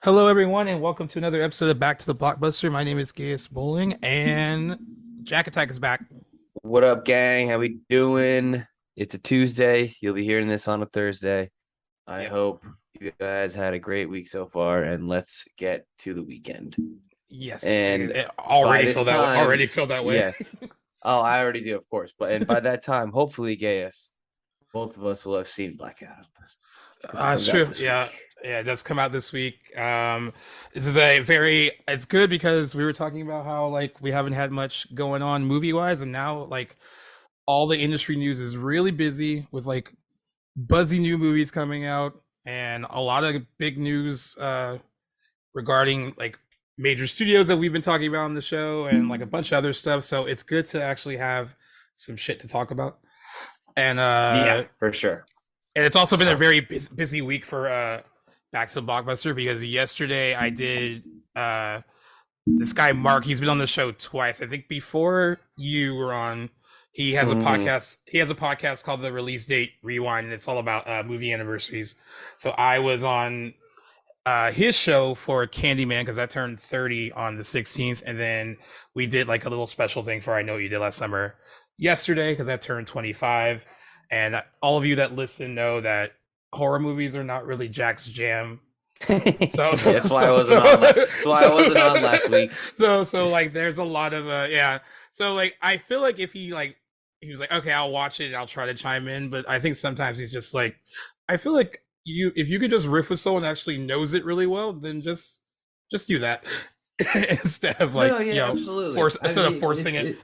Hello, everyone, and welcome to another episode of Back to the Blockbuster. My name is Gaius Bowling, and Jack Attack is back. What up, gang? How we doing? It's a Tuesday. You'll be hearing this on a Thursday. I Yep. hope you guys had a great week so far, and let's get to the weekend. Yes, And by already this feel that way. time, Already feel that way. yes. Oh, I already do, of course. But by that time, hopefully, Gaius, both of us will have seen Black Adam because it That's comes out true. this Yeah, week. yeah, it does come out this week. This is it's good because we were talking about how like we haven't had much going on movie wise, and now like all the industry news is really busy with like buzzy new movies coming out and a lot of big news regarding like major studios that we've been talking about on the show and like a bunch of other stuff. So it's good to actually have some shit to talk about. And Yeah, for sure. it's also been a very busy week for Back to the Blockbuster because yesterday I did this guy Mark, he's been on the show twice. I think before you were on, he has a Hmm. podcast. He has a podcast called The Release Date Rewind, and it's all about movie anniversaries. So I was on his show for Candyman because I turned 30 on the 16th, and then we did like a little special thing for I Know What You Did Last Summer yesterday because I turned 25. And all of you that listen know that horror movies are not really Jack's jam. So so That's why I so wasn't so on. That's why I wasn't on last week. so like there's a lot of yeah. So like I feel like if he was like, okay, I'll watch it and I'll try to chime in, but I think sometimes he's just like, I feel like if you could just riff with someone that actually knows it really well, then just do that instead of like No, yeah, absolutely. force I instead of mean, forcing it.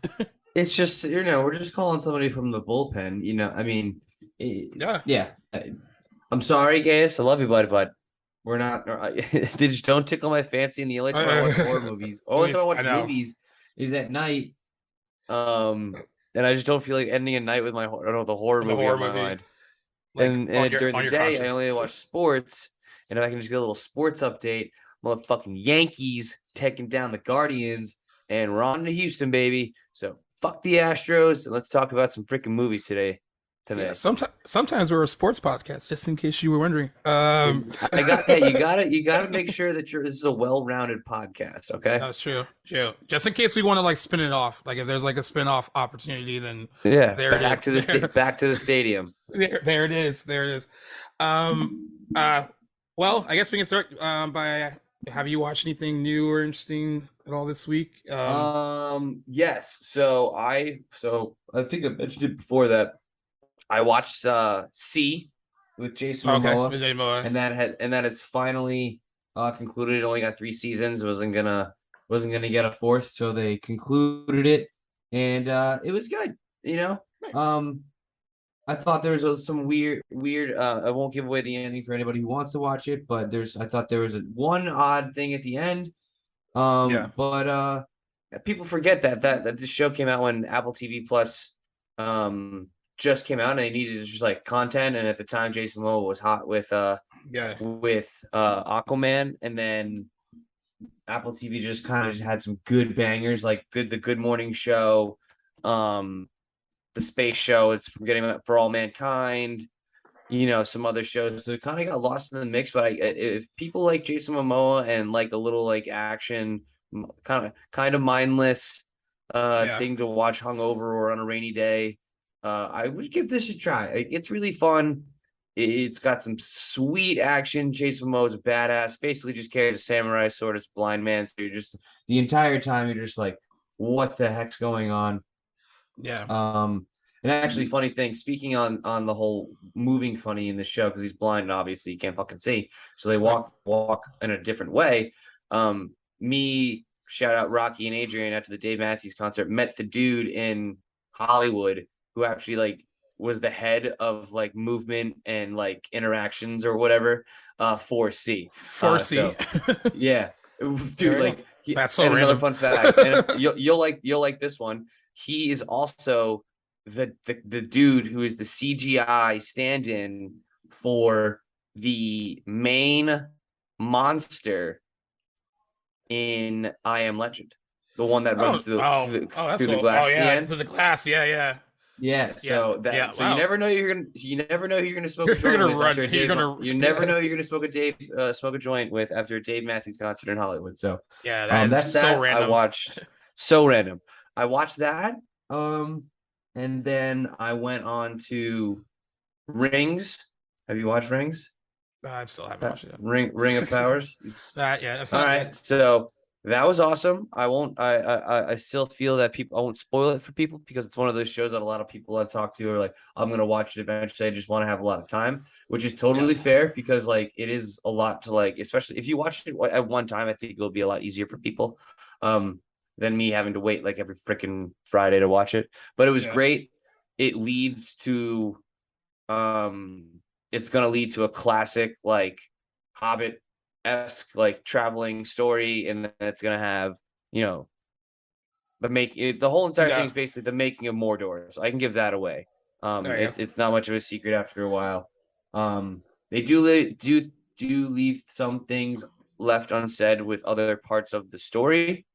it's just we're just calling somebody from the bullpen. I mean, Yeah, yeah. I'm sorry, Gaius. I love you, buddy, but we're not. They just don't tickle my fancy. And the only time I watch horror movies, only time I I watch know. movies, is at night. And I just don't feel like ending a night with the horror The movie horror on my movie, mind. like And during on the your day, I conscience. only watch sports. And if I can just get a little sports update, motherfucking Yankees taking down the Guardians, and we're on to Houston, baby. So fuck the Astros, and let's talk about some freaking movies today. Yeah, Tonight, sometimes we're a sports podcast, just in case you were wondering. I got that. You gotta make sure that this is a well-rounded podcast. Okay. That's true. True. Just in case we want to like spin it off, like if there's like a spin off opportunity, then Yeah. there it is. Back to the stadium. There it is. There it is. Um. Well, I guess we can start by have you watched anything new or interesting at all this week? Yes. So I think I mentioned it before that I watched C with Jason Okay. Momoa, Vijay Moa. and that has finally concluded. It only got 3 seasons. Wasn't gonna get a fourth, so they concluded it, and it was good. You know, Nice. um, I thought there was some weird. I won't give away the ending for anybody who wants to watch it, but I thought there was one odd thing at the end. Yeah. But people forget that this show came out when Apple TV Plus just came out, and they needed just like content. And at the time, Jason Momoa was hot Yeah. with Aquaman, and then Apple TV just kind of just had some good bangers like the Good Morning Show, um, the Space Show. It's Getting For All Mankind. Some other shows. So it kind of got lost in the mix. But if people like Jason Momoa and like a little like action, kind of mindless Yeah. thing to watch hungover or on a rainy day, I would give this a try. It's really fun. It's got some sweet action. Jason Momoa is a badass. Basically, just carries a samurai sword as blind man. So you're just the entire time you're just like, what the heck's going on? Yeah. And actually, funny thing, speaking on the whole moving funny in the show, because he's blind and obviously he can't fucking see, so they Right. walk in a different way. Me shout out Rocky and Adrian after the Dave Matthews concert met the dude in Hollywood who actually like was the head of like movement and like interactions or whatever for C. 4C. So yeah, dude, There we go. like That's so and another random. fun fact, and you'll like this one. He is also the dude who is the CGI stand-in for the main monster in I Am Legend, the one that runs Oh, through oh, the, oh, that's through the cool. Oh glass at the yeah, end. through the glass. Yeah, yeah. Yeah, Yeah, so yeah. that so Wow. you never know who you're gonna smoke a You're joint gonna with run. after a You're Dave. gonna. You never know who you're gonna smoke a joint with after a Dave Matthews concert in Hollywood. So, Yeah, that is that's so that. I random. watched so random. I watched that, um, and then I went on to Rings. Have you watched Rings? I still haven't watched it Ring of yet. Powers. Yeah, that's All not yet. right, so that was awesome. I won't. I still feel that people. I won't spoil it for people because it's one of those shows that a lot of people I've talked to are like, I'm gonna watch it eventually. I just want to have a lot of time, which is Yeah, totally fair because like it is a lot to like, especially if you watch it at one time. I think it'll be a lot easier for people, um, than me having to wait like every freaking Friday to watch it. But it was yeah. great. It leads to um, it's gonna lead to a classic like Hobbit esque like traveling story, and then it's gonna have you know the whole entire thing Yeah. is basically the making of Mordor. So I can give that away. There you go. It's not much of a secret after a while. They do leave some things left unsaid with other parts of the story,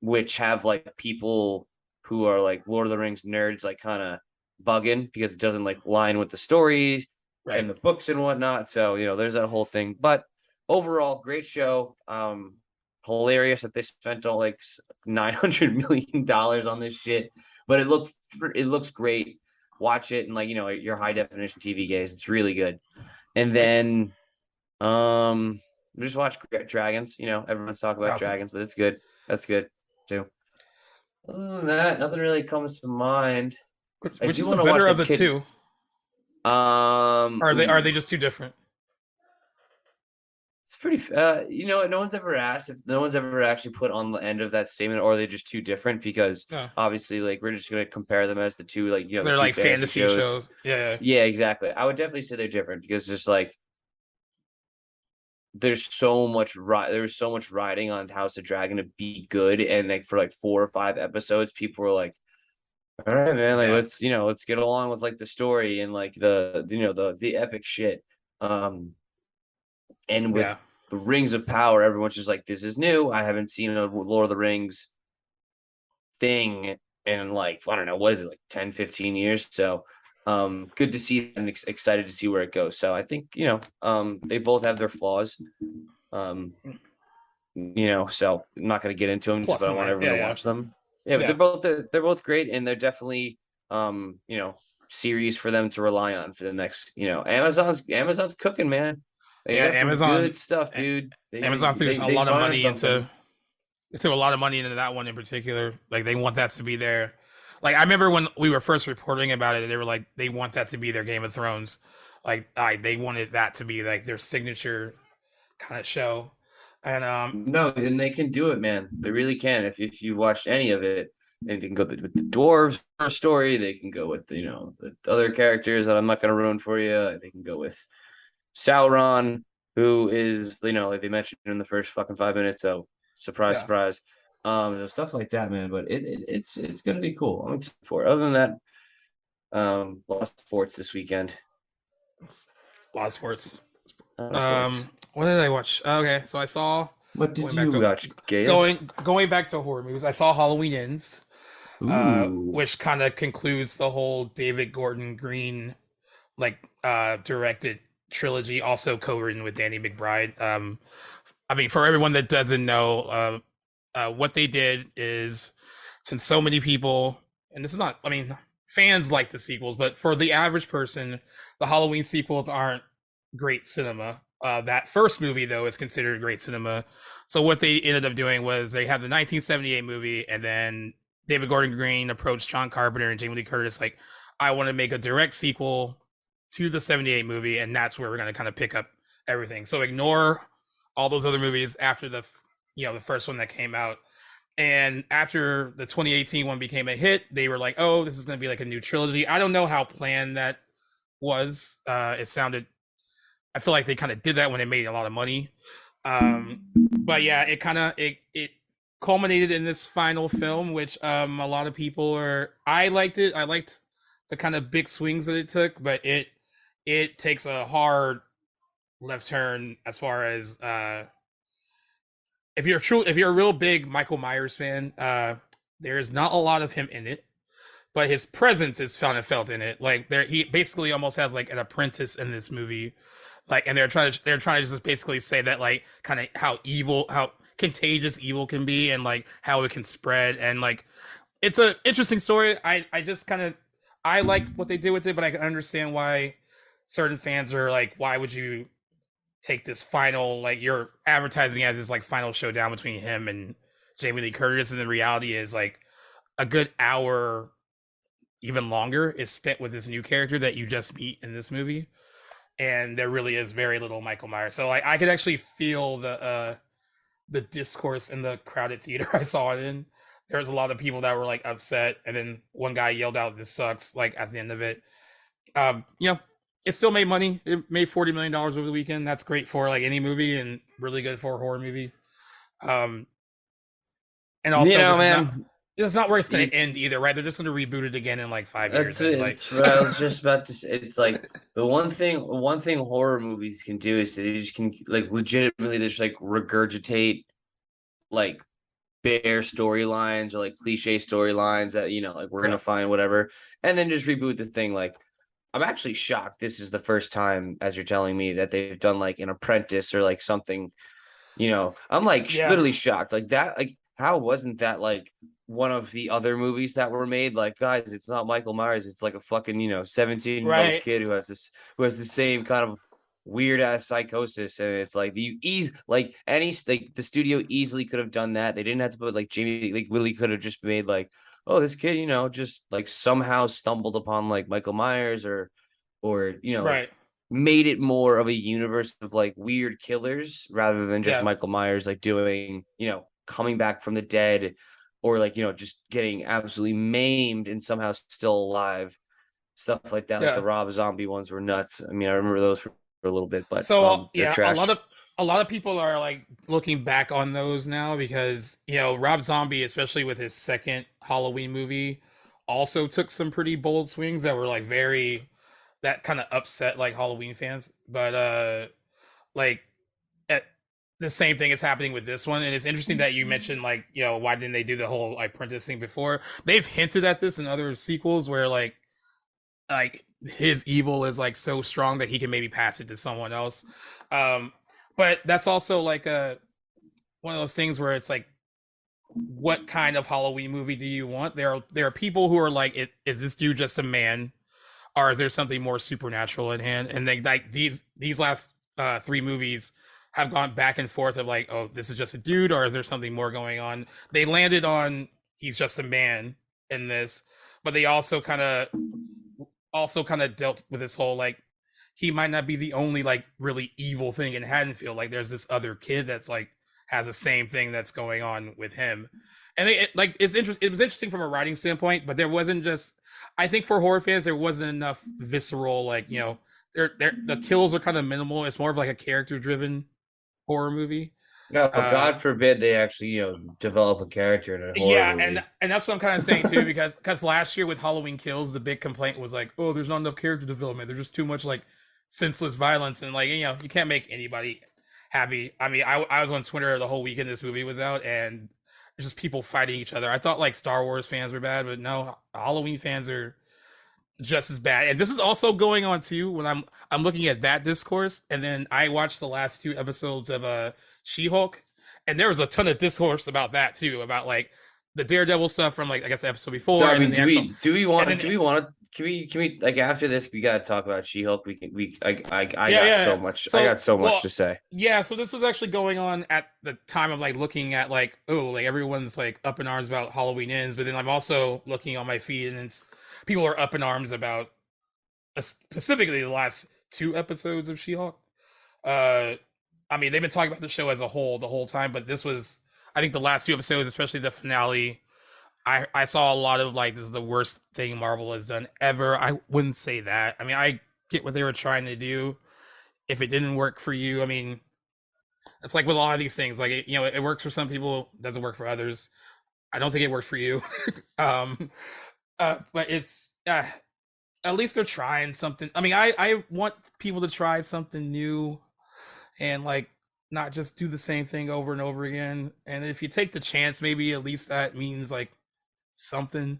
which have like people who are like Lord of the Rings nerds like kind of bugging because it doesn't like line with the story Right. and the books and whatnot. So there's that whole thing. But overall, great show. Hilarious that they spent all like $900 million on this shit, but it looks great. Watch it and like your high definition TV gaze. It's really good. And Right. then just watch Dragons. Everyone's talking about Awesome. Dragons, but it's good. That's good too. Other than that, nothing really comes to mind. I Which do is the want to watch better of that the kid. two? Are they Ooh, just too different? it's pretty. No one's ever asked if no one's ever actually put on the end of that statement, or are they just too different? Because No, obviously, like we're just gonna compare them as the two, like the they're two like fantasy fantasy shows. shows. Yeah, Yeah, exactly. I would definitely say they're different because just like there's so much riding on House of Dragon to be good, and like for like 4 or 5 episodes, people were like, all right, man, like yeah, let's get along with like the story and like the epic shit. Um, and with yeah, the Rings of Power, everyone's just like, this is new. I haven't seen a Lord of the Rings thing in like, I don't know, what is it, like 10, 15 years. So good to see and excited to see where it goes. So I think, they both have their flaws. Um, so I'm not going to get into them, plus but I and want minus. everyone Yeah, to yeah, watch them. Yeah, but yeah, they're both great, and they're definitely series for them to rely on for the next. Amazon's cooking, man. They yeah. got some Amazon, good stuff, dude. They Amazon threw they a they lot of find money something. into. They threw a lot of money into that one in particular. Like they want that to be their. Like I remember when we were first reporting about it, they were like they want that to be their Game of Thrones. Like they wanted that to be like their signature kind of show. And No, and they can do it, man. They really can. If you watched any of it, and they can go with the dwarves for a story. They can go with the other characters that I'm not going to ruin for you. They can go with Sauron, who is like they mentioned in the first fucking 5 minutes. So surprise, yeah, surprise. Stuff like that, man. But it's gonna be cool. I'm excited for it. Other than that, lost sports this weekend. a lot of sports. Sports. What did I watch? Okay, so I saw What did going back you to watch, Gaius? going back to horror movies. I saw Halloween Ends, Ooh, which kind of concludes the whole David Gordon Green directed trilogy, also co-written with Danny McBride. I mean, for everyone that doesn't know, what they did is since so many people, and this is not, I mean, fans like the sequels, but for the average person, the Halloween sequels aren't great cinema. That first movie, though, is considered great cinema. So what they ended up doing was they had the 1978 movie, and then David Gordon Green approached John Carpenter and Jamie Lee Curtis like, I want to make a direct sequel to the 78 movie, and that's where we're going to kind of pick up everything. So ignore all those other movies after the first one that came out. And after the 2018 one became a hit, they were like, "Oh, this is going to be like a new trilogy." I don't know how planned that was. It sounded. I feel like they kind of did that when they made a lot of money. But yeah, it culminated in this final film, which a lot of people are. I liked it. I liked the kind of big swings that it took, but it takes a hard left turn as far as if you're a real big Michael Myers fan, there's not a lot of him in it. but his presence is found and felt in it. Like there, he basically almost has like an apprentice in this movie, like, and they're trying to just basically say that like kind of how contagious evil can be, and like how it can spread, and like it's a interesting story. I just kind of I like what they did with it, but I can understand why certain fans are like, why would you take this final, like you're advertising as this like final showdown between him and Jamie Lee Curtis, and the reality is like a good hour, even longer, is spent with this new character that you just meet in this movie, and there really is very little Michael Myers. So like I could actually feel the discourse in the crowded theater I saw it in. There was a lot of people that were like upset, and then one guy yelled out, "This sucks!" Like at the end of it. You know, it still made money. It made $40 million over the weekend. That's great for like any movie, and really good for a horror movie. Um, and You also know, man, this is not where it's going you to end either, right? They're just going to reboot it again in like 5 years, That's and it. like, It's what I was just about to say. It's like the one thing horror movies can do is they just can like legitimately just like regurgitate like bare storylines or like cliche storylines that like we're yeah, gonna find whatever, and then just reboot the thing. Like I'm actually shocked. This is the first time, as you're telling me, that they've done like an Apprentice or like something. I'm like yeah, literally shocked. Like that. Like how wasn't that like one of the other movies that were made? Like guys, it's not Michael Myers. It's like a fucking 17-year-old right, kid who has the same kind of weird ass psychosis, and it's like like any like the studio easily could have done that. They didn't have to put like Jamie. Like literally could have just made like, oh, this kid just like somehow stumbled upon like Michael Myers, or right, made it more of a universe of like weird killers rather than just yeah, Michael Myers like doing, coming back from the dead, or like, just getting absolutely maimed and somehow still alive. Stuff like that. Like the yeah. Rob Zombie ones were nuts. I mean, I remember those for a little bit, but So they're yeah, a lot trash. of people are like looking back on those now because Rob Zombie, especially with his second Halloween movie, also took some pretty bold swings that were like very that kind of upset like Halloween fans. But like at, the same thing is happening with this one, and it's interesting that you mentioned like why didn't they do the whole like apprentice thing before? They've hinted at this in other sequels where like his evil is like so strong that he can maybe pass it to someone else. Um, but that's also like a one of those things where it's like, what kind of Halloween movie do you want? There are people who are like, is this dude just a man, or is there something more supernatural in hand? And they like these last three movies have gone back and forth of like, oh, this is just a dude, or is there something more going on? They landed on he's just a man in this, but they also kind of dealt with this whole like he might not be the only like really evil thing in Haddonfield. Like there's this other kid that's like has the same thing that's going on with him, and like it's interesting. It was interesting from a writing standpoint, but there wasn't just. I think for horror fans, there wasn't enough visceral like the kills are kind of minimal. It's more of like a character driven horror movie. No, Uh, God forbid they actually, develop a character in a horror Yeah, and movie. that's what I'm kind of saying too, because last year with Halloween Kills, the big complaint was like, oh, there's not enough character development. There's just too much like senseless violence, and like you can't make anybody happy. I mean, I was on Twitter the whole weekend this movie was out, and there's just people fighting each other. I thought like Star Wars fans were bad, but no, Halloween fans are just as bad. And this is also going on too when I'm looking at that discourse, and then I watched the last two episodes of She-Hulk, and there was a ton of discourse about that too, about like the Daredevil stuff from like I guess the episode So before, I and then mean, the actual, and then do we want to can we like after this we gotta talk about She-Hulk. I yeah, got yeah, so yeah. much I So got so much well, to say. yeah. So this was actually going on at the time of like looking at like, oh, like everyone's like up in arms about Halloween ends, but then I'm also looking on my feed, and it's people are up in arms about specifically the last two episodes of She-Hulk. Uh, I mean, they've been talking about the show as a whole the whole time, but this was, I think, the last two episodes, especially the finale. I saw a lot of like, this is the worst thing Marvel has done ever. I wouldn't say that. I mean, I get what they were trying to do. If it didn't work for you, I mean, it's like with a lot of these things. Like it works for some people, doesn't work for others. I don't think it worked for you. um, but it's at least they're trying something. I mean, I want people to try something new, and like not just do the same thing over and over again. And if you take the chance, maybe at least that means like something.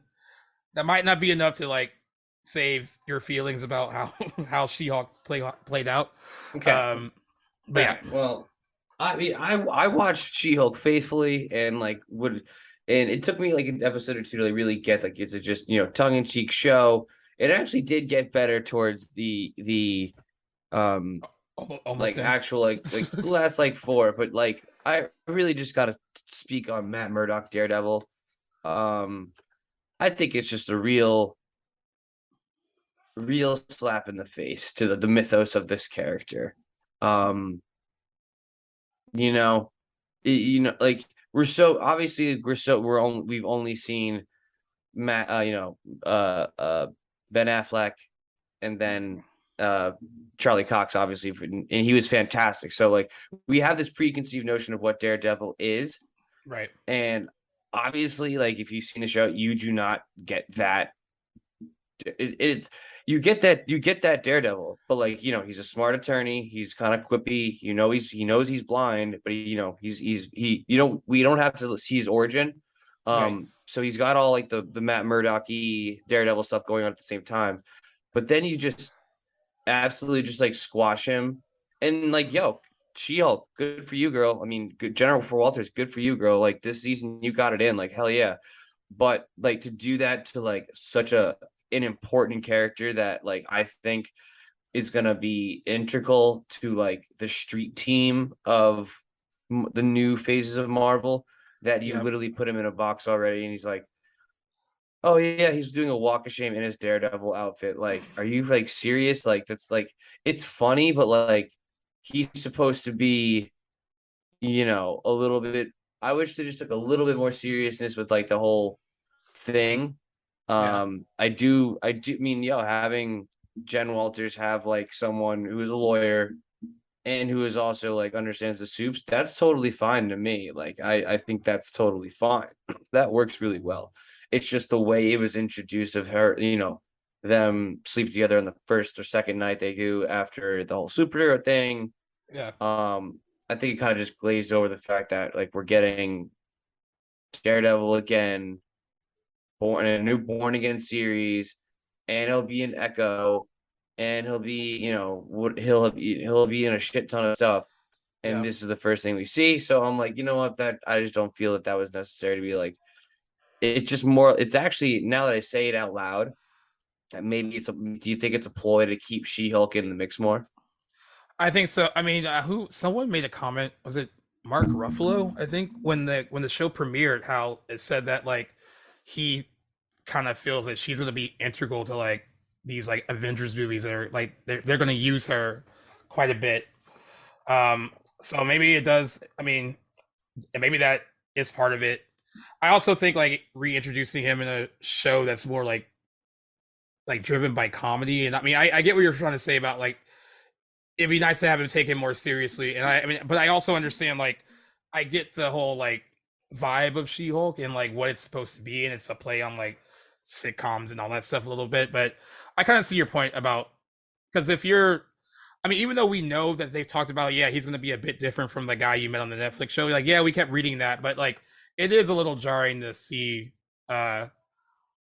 that might not be enough to like save your feelings about how how She-Hulk played out. Okay. Um, All but yeah, right. Well, I mean, I watched She-Hulk faithfully and like and it took me like an episode or two to like really get like it's a just tongue-in-cheek show. It actually did get better towards the um almost like in. actual like last like four, but like I really just got to speak on Matt Murdock Daredevil. Um, I think it's just a real slap in the face to the mythos of this character. Um, you know, like we've only seen Matt, Ben Affleck, and then uh Charlie Cox, obviously, and he was fantastic. So like we have this preconceived notion of what Daredevil is, Right. and obviously, like if you've seen the show, you do not get that it's you get that Daredevil, but like he's a smart attorney. He's kind of quippy. He knows he's blind, but he we don't have to see his origin. Right. So he's got all like the Matt Murdocky Daredevil stuff going on at the same time, but then you just absolutely just like squash him and like yo. She-Hulk, good for you, girl. I mean, good General for Walters, good for you, girl. Like this season, you got it in. Like hell yeah, but like to do that to like such a an important character that like I think is gonna be integral to like the street team of the new phases of Marvel. That you Yeah. literally put him in a box already, and he's like, "Oh yeah, he's doing a walk of shame in his Daredevil outfit." Like, are you like serious? Like, that's like it's funny, but like he's supposed to be, a little bit. I wish they just took a little bit more seriousness with like the whole thing. Yeah. I do mean, having Jen Walters have like someone who is a lawyer and who is also like understands the soups, that's totally fine to me. Like I think that's totally fine. That works really well. It's just the way it was introduced of her, them sleep together on the first or second night they do after the whole superhero thing. Yeah. Um, I think it kind of just glazed over the fact that like we're getting Daredevil again born in a new Born Again series, and he'll be an Echo, and he'll be, he'll be in a shit ton of stuff. And Yeah. this is the first thing we see. So I'm like, you know what? That I just don't feel that that was necessary to be like. It's just more. It's actually now that I say it out loud, maybe it's a. Do you think it's a ploy to keep She-Hulk in the mix more? I think so. I mean, who someone made a comment? Was it Mark Ruffalo? I think when the show premiered, how it said that like he kind of feels that she's going to be integral to like these like Avengers movies. That are like they're going to use her quite a bit. Um, so maybe it does. I mean, and maybe that is part of it. I also think like reintroducing him in a show that's more like driven by comedy, and I mean, I get what you're trying to say about like it'd be nice to have him taken more seriously. And I mean, but I also understand like I get the whole like vibe of She-Hulk and like what it's supposed to be, and it's a play on like sitcoms and all that stuff a little bit. But I kind of see your point about because if you're, I mean, even though we know that they've talked about, yeah, he's going to be a bit different from the guy you met on the Netflix show. Like, yeah, we kept reading that, but like it is a little jarring to see uh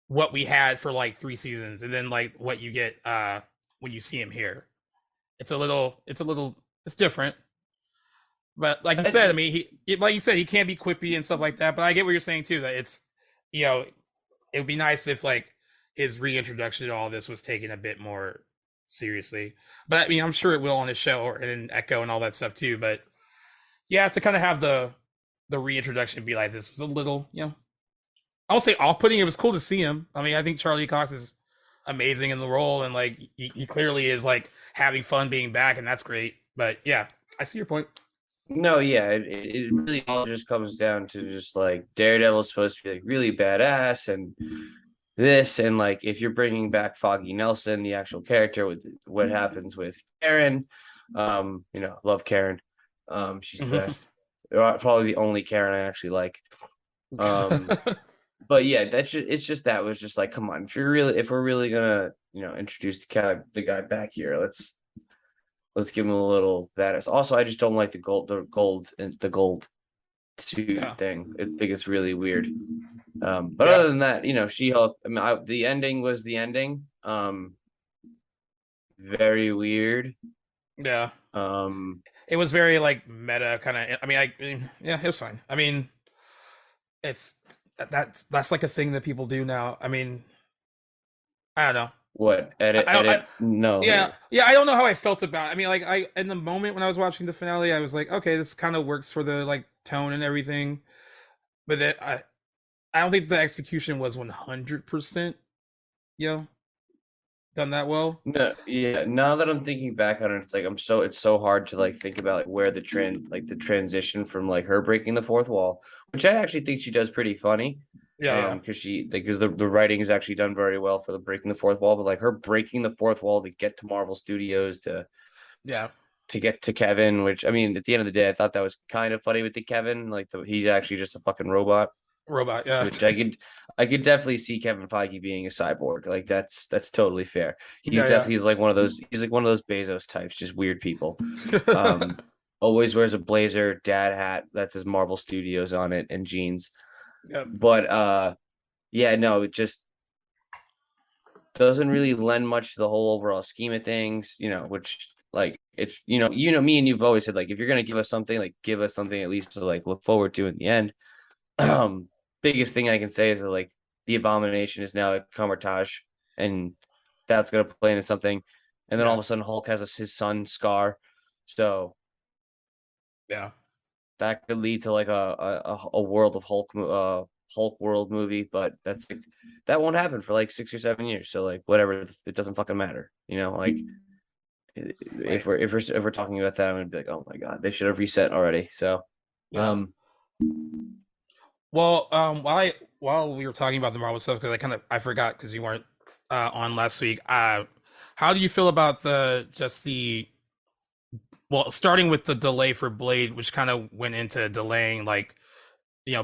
what we had for like 3 seasons and then like what you get when you see him here. It's different. But like you said, I mean, like you said, he can't be quippy and stuff like that. But I get what you're saying too. That it's, you know, it would be nice if like his reintroduction to all this was taken a bit more seriously. But I mean, I'm sure it will on his show or in Echo and all that stuff too. But yeah, to kind of have the reintroduction be like this was a little, I'll say off-putting. It was cool to see him. I mean, I think Charlie Cox is amazing in the role, and like he clearly is like having fun being back, and that's great. But yeah, I see your point. No, yeah, it really all just comes down to just like Daredevil's supposed to be like really badass and this and like if you're bringing back Foggy Nelson, the actual character, with what happens with Karen, love Karen, she's the best, probably the only Karen I actually like. Um, but yeah, it's just that was just like, come on, if we're really gonna introduce the guy back here, let's give him a little badass. Also, I just don't like the gold and the gold. suit Yeah. thing. I think it's really weird. But Yeah. other than that, She-Hulk. I mean, the ending was the ending. Very weird. Yeah. Um, It was very like meta kind of. Yeah, it was fine. I mean, it's that's like a thing that people do now. I mean, I don't know. what I, edit? I, I Edit? yeah, No, yeah. I don't know how I felt about. I mean, like I in the moment when I was watching the finale, I was like, okay, this kind of works for the like tone and everything. But then I don't think the execution was 100%, you know, done that well. no, yeah. Now that I'm thinking back on it, it's so hard to like think about like where the transition from like her breaking the fourth wall, which I actually think she does pretty funny. Yeah, yeah, Because the writing is actually done very well for the breaking the fourth wall, but like her breaking the fourth wall to get to Marvel Studios yeah. to get to Kevin, which I mean, at the end of the day, I thought that was kind of funny with the Kevin, he's actually just a fucking robot, Robot, yeah, which I could definitely see Kevin Feige being a cyborg. Like that's totally fair. yeah, He's like he's like one of those Bezos types, just weird people. yeah, Um, Always wears a blazer, dad hat that says Marvel Studios on it, and jeans. yep, But yeah, no, it just doesn't really lend much to the whole overall scheme of things, which like it's me and you've always said like if you're gonna give us something, like give us something at least to like look forward to in the end. yeah, Biggest thing I can say is that like the Abomination is now a Comertage, and that's gonna play into something. And then all yeah, of a sudden Hulk has his son Scar. So yeah, that could lead to like a world of Hulk world movie, but that won't happen for like 6 or 7 years. So like whatever, it doesn't fucking matter. Like right, if we're talking about that, I'm gonna be like, oh my god, they should have reset already. So yeah. um Well, while we were talking about the Marvel stuff, because I forgot because you weren't on last week. How do you feel about the well, starting with the delay for Blade, which kind of went into delaying like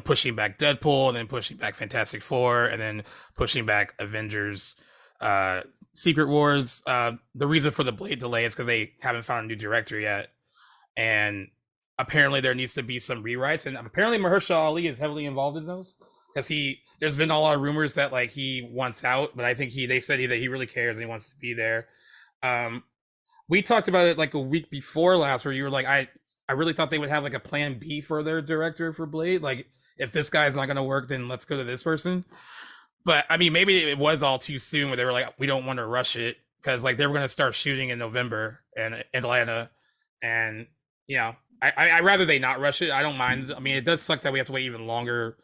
pushing back Deadpool and then pushing back Fantastic Four and then pushing back Avengers uh Secret Wars. The reason for the Blade delay is because they haven't found a new director yet. And apparently there needs to be some rewrites. And apparently Mahershala Ali is heavily involved in those. Because there's been a lot of rumors that like he wants out, but I think they said that he really cares and he wants to be there. Um, we talked about it like a week before last, where you were like, I really thought they would have like a plan B for their director for Blade. Like, if this guy's not going to work, then let's go to this person. But I mean, maybe it was all too soon, where they were like, we don't want to rush it because like they were going to start shooting in November in Atlanta, and you know, I rather they not rush it. I don't mind. I mean, it does suck that we have to wait even longer,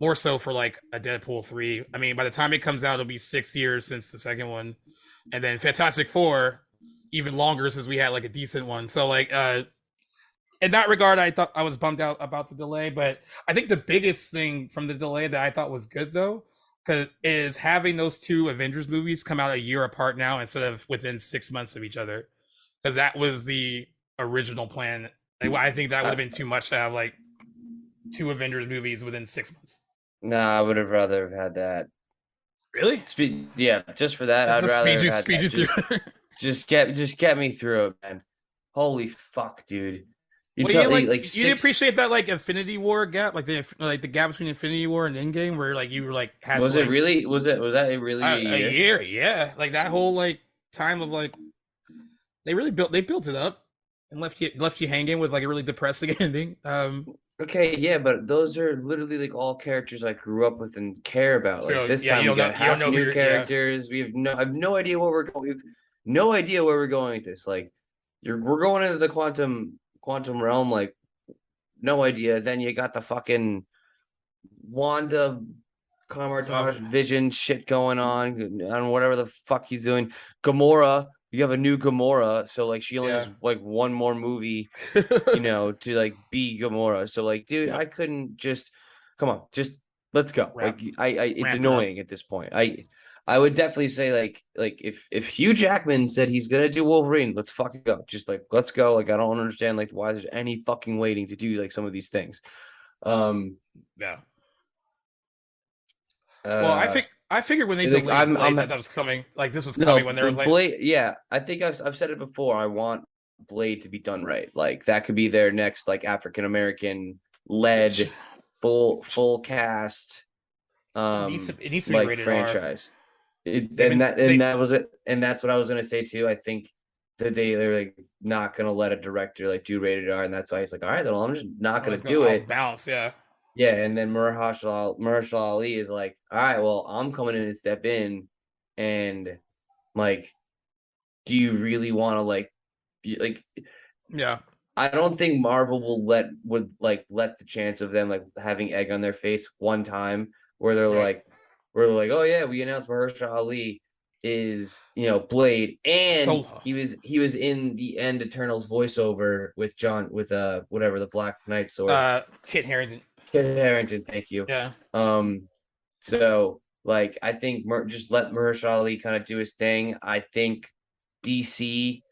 more so for like a Deadpool 3. I mean, by the time it comes out, it'll be 6 years since the second one, and then Fantastic Four, even longer since we had like a decent one. So like, in that regard, I thought I was bummed out about the delay, but I think the biggest thing from the delay that I thought was good though, because is having those two Avengers movies come out a year apart now instead of within 6 months of each other, because that was the original plan. I think that would have I, been too much to have like two Avengers movies within 6 months. nah, I would have rather have had that. Really? Yeah, just for that, That's I'd just rather have had speed that. you through. Just get me through it, man. Holy fuck, dude. You What do you tell me like? like You didn't six. appreciate that like Infinity War gap, like the gap between Infinity War and Endgame, where like you were like had to Was it like really? Was that really a a year? year, yeah. Like that whole like time of like they built it up and left you hanging with like a really depressing ending. Okay, yeah, but those are literally like all characters I grew up with and care about. Like So this yeah, time we got you don't half know who new you're. Yeah, characters. I have no idea where we're going. We've no idea where we're going with this. Like we're going into the quantum realm. Like no idea. Then you got the fucking Wanda so Camartage Vision shit going on and whatever the fuck he's doing. Gamora, you have a new Gamora, so like she only yeah, has like one more movie, to like be Gamora. So like, dude, yep. I couldn't just come on, just let's go. Wrap Like I it's ramp it up. annoying at this point. I would definitely say like if Hugh Jackman said he's gonna do Wolverine, let's fucking go. Just like let's go. Like I don't understand like why there's any fucking waiting to do like some of these things. Um Yeah. Well, uh I figured when they like delayed Blade I'm that was coming. Like this was coming no, when there the was like Blade. Yeah, I think I've said it before. I want Blade to be done right. Like that could be their next like African American. led full cast It needs to be like rated R. franchise. They've been And they that was it, and that's what I was gonna say too. I think that they're like not gonna let a director like do rated R, and that's why he's like, all right, then well, I'm just not well, gonna it's going do off it. balance. Yeah, Yeah, and then Mahershala Ali is like, all right, well, I'm coming in and step in, and like, do you really want to like, be, like, yeah, I don't think Marvel would like let the chance of them like having egg on their face one time where right. where they're like, oh yeah, we announced Mahershala Ali is Blade, and So, he was in the End Eternals voiceover with John with whatever the Black Knight sword. Kit Harington. Kit Harington, thank you. Yeah, So like I think just let Mahershala Ali kind of do his thing. I think DC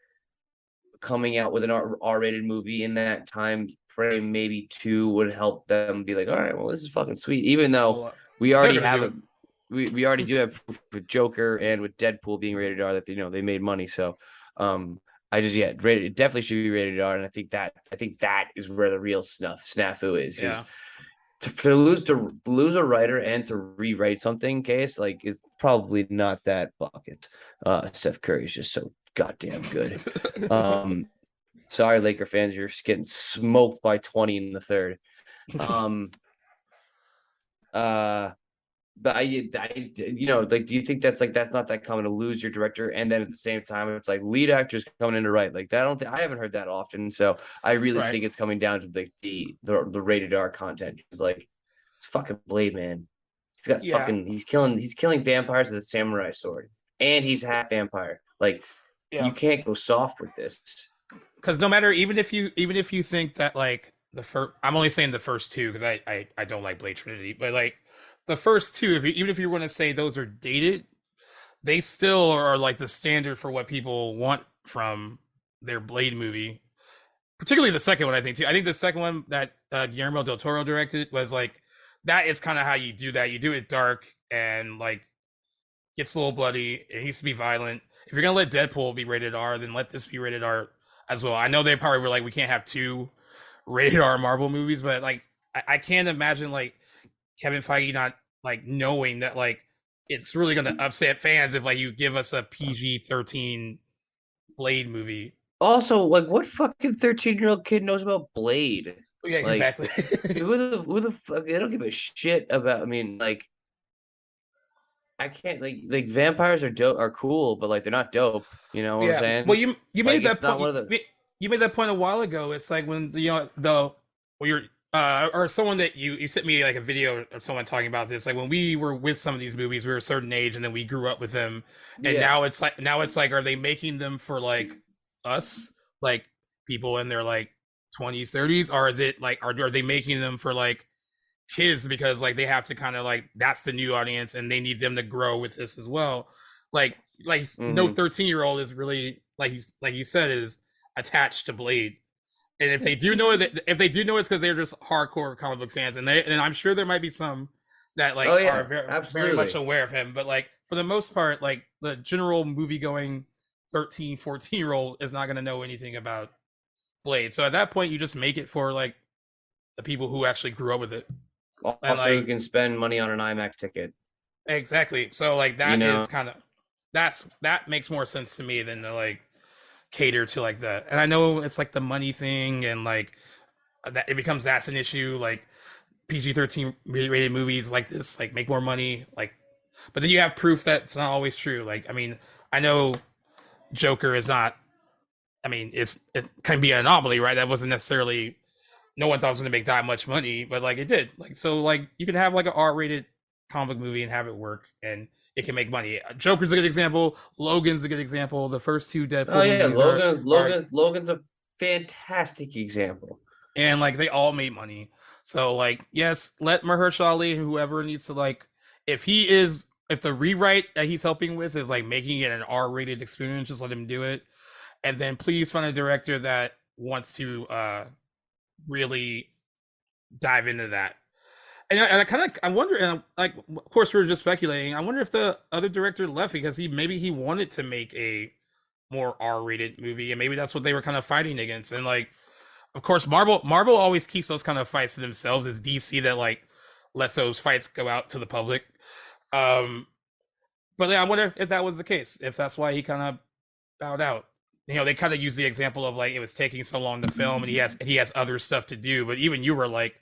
coming out with an R-rated movie in that time frame, maybe two, would help them be like, all right, well, this is fucking sweet. Even though well, we they're already gonna have do it, it. we already do have proof with Joker and with Deadpool being rated R that they made money. So, I just rated it definitely should be rated R, and I think that is where the real snafu is because Yeah, to lose a writer and to rewrite something case like is probably not that bucket. Steph Curry is just so goddamn good. Um, Sorry, Laker fans, you're getting smoked by 20 in the third. Um, uh, but like, do you think that's not that common to lose your director, and then at the same time, it's like lead actors coming in to write like that? I haven't heard that often, so I really right. think it's coming down to the rated R content. It's like it's fucking Blade, man. Yeah, He's killing vampires with a samurai sword, and he's half vampire. Like yeah. you can't go soft with this. Because no matter, even if you think that like the first, I'm only saying the first two because I don't like Blade Trinity, but like the first two, if you even if you want to say those are dated, they still are like the standard for what people want from their Blade movie. Particularly the second one, I think too. I think the second one that Guillermo del Toro directed was like that is kind of how you do that. You do it dark and like gets a little bloody. It needs to be violent. If you're gonna let Deadpool be rated R, then let this be rated R as well. I know they probably were like, we can't have two rated R Marvel movies, but like I can't imagine like Kevin Feige not like knowing that like it's really gonna upset fans if like you give us a PG-13 Blade movie. Also, like, what fucking 13-year-old kid knows about Blade? Yeah, Like, exactly. who the fuck? They don't give a shit about. I mean, like, I can't like vampires are cool, but like they're not dope. You know what I'm Yeah. Well, saying? you Like, made that it's point. not one of the. You made that point a while ago. It's like when the when you're or someone that you sent me like a video of someone talking about this. Like when we were with some of these movies, we were a certain age, and then we grew up with them, and Yeah. now it's like, are they making them for like us, like people in their like 20s, 30s, or is it like are they making them for like kids because like they have to kind of like that's the new audience and they need them to grow with this as well. like like no Mm-hmm. 13-year-old is really like you said is attached to Blade. And if they do know that, if they do know, it's because they're just hardcore comic book fans, and I'm sure there might be some that Oh like are yeah, very much absolutely. aware of him, but like for the most part, like the general movie going 13, 14 year old is not going to know anything about Blade. So at that point you just make it for like the people who actually grew up with it. And Also, who like can spend money on an IMAX ticket? exactly. So like You that is know. kind of that makes more sense to me than to like cater to like that. And I know it's like the money thing and like that it becomes that's an issue. Like PG-13 rated movies like this like make more money. Like, but then you have proof that it's not always true. Like, I mean, I know Joker is not. I mean, it can be an anomaly, right? That wasn't necessarily no one thought it was going to make that much money, but like it did. Like so, like you can have like an R-rated comic movie and have it work, and it can make money. Joker's a good example. Logan's a good example. The first two Oh Deadpool yeah, movies are Logan's a fantastic example. and like they all made money. So like yes, let Mahershala Ali, whoever needs to like, if he is if the rewrite that he's helping with is like making it an R-rated experience, just let him do it. And then please find a director that wants to really dive into that. And I kind of I wonder, and like of course we are just speculating. I wonder if the other director left because maybe he wanted to make a more R-rated movie, and maybe that's what they were kind of fighting against. And like of course, Marvel always keeps those kind of fights to themselves. It's DC that like lets those fights go out to the public. Um, but yeah, I wonder if that was the case, if that's why he kind of bowed out. You know, they kind of use the example of like it was taking so long to film, and he has other stuff to do. But even you were like,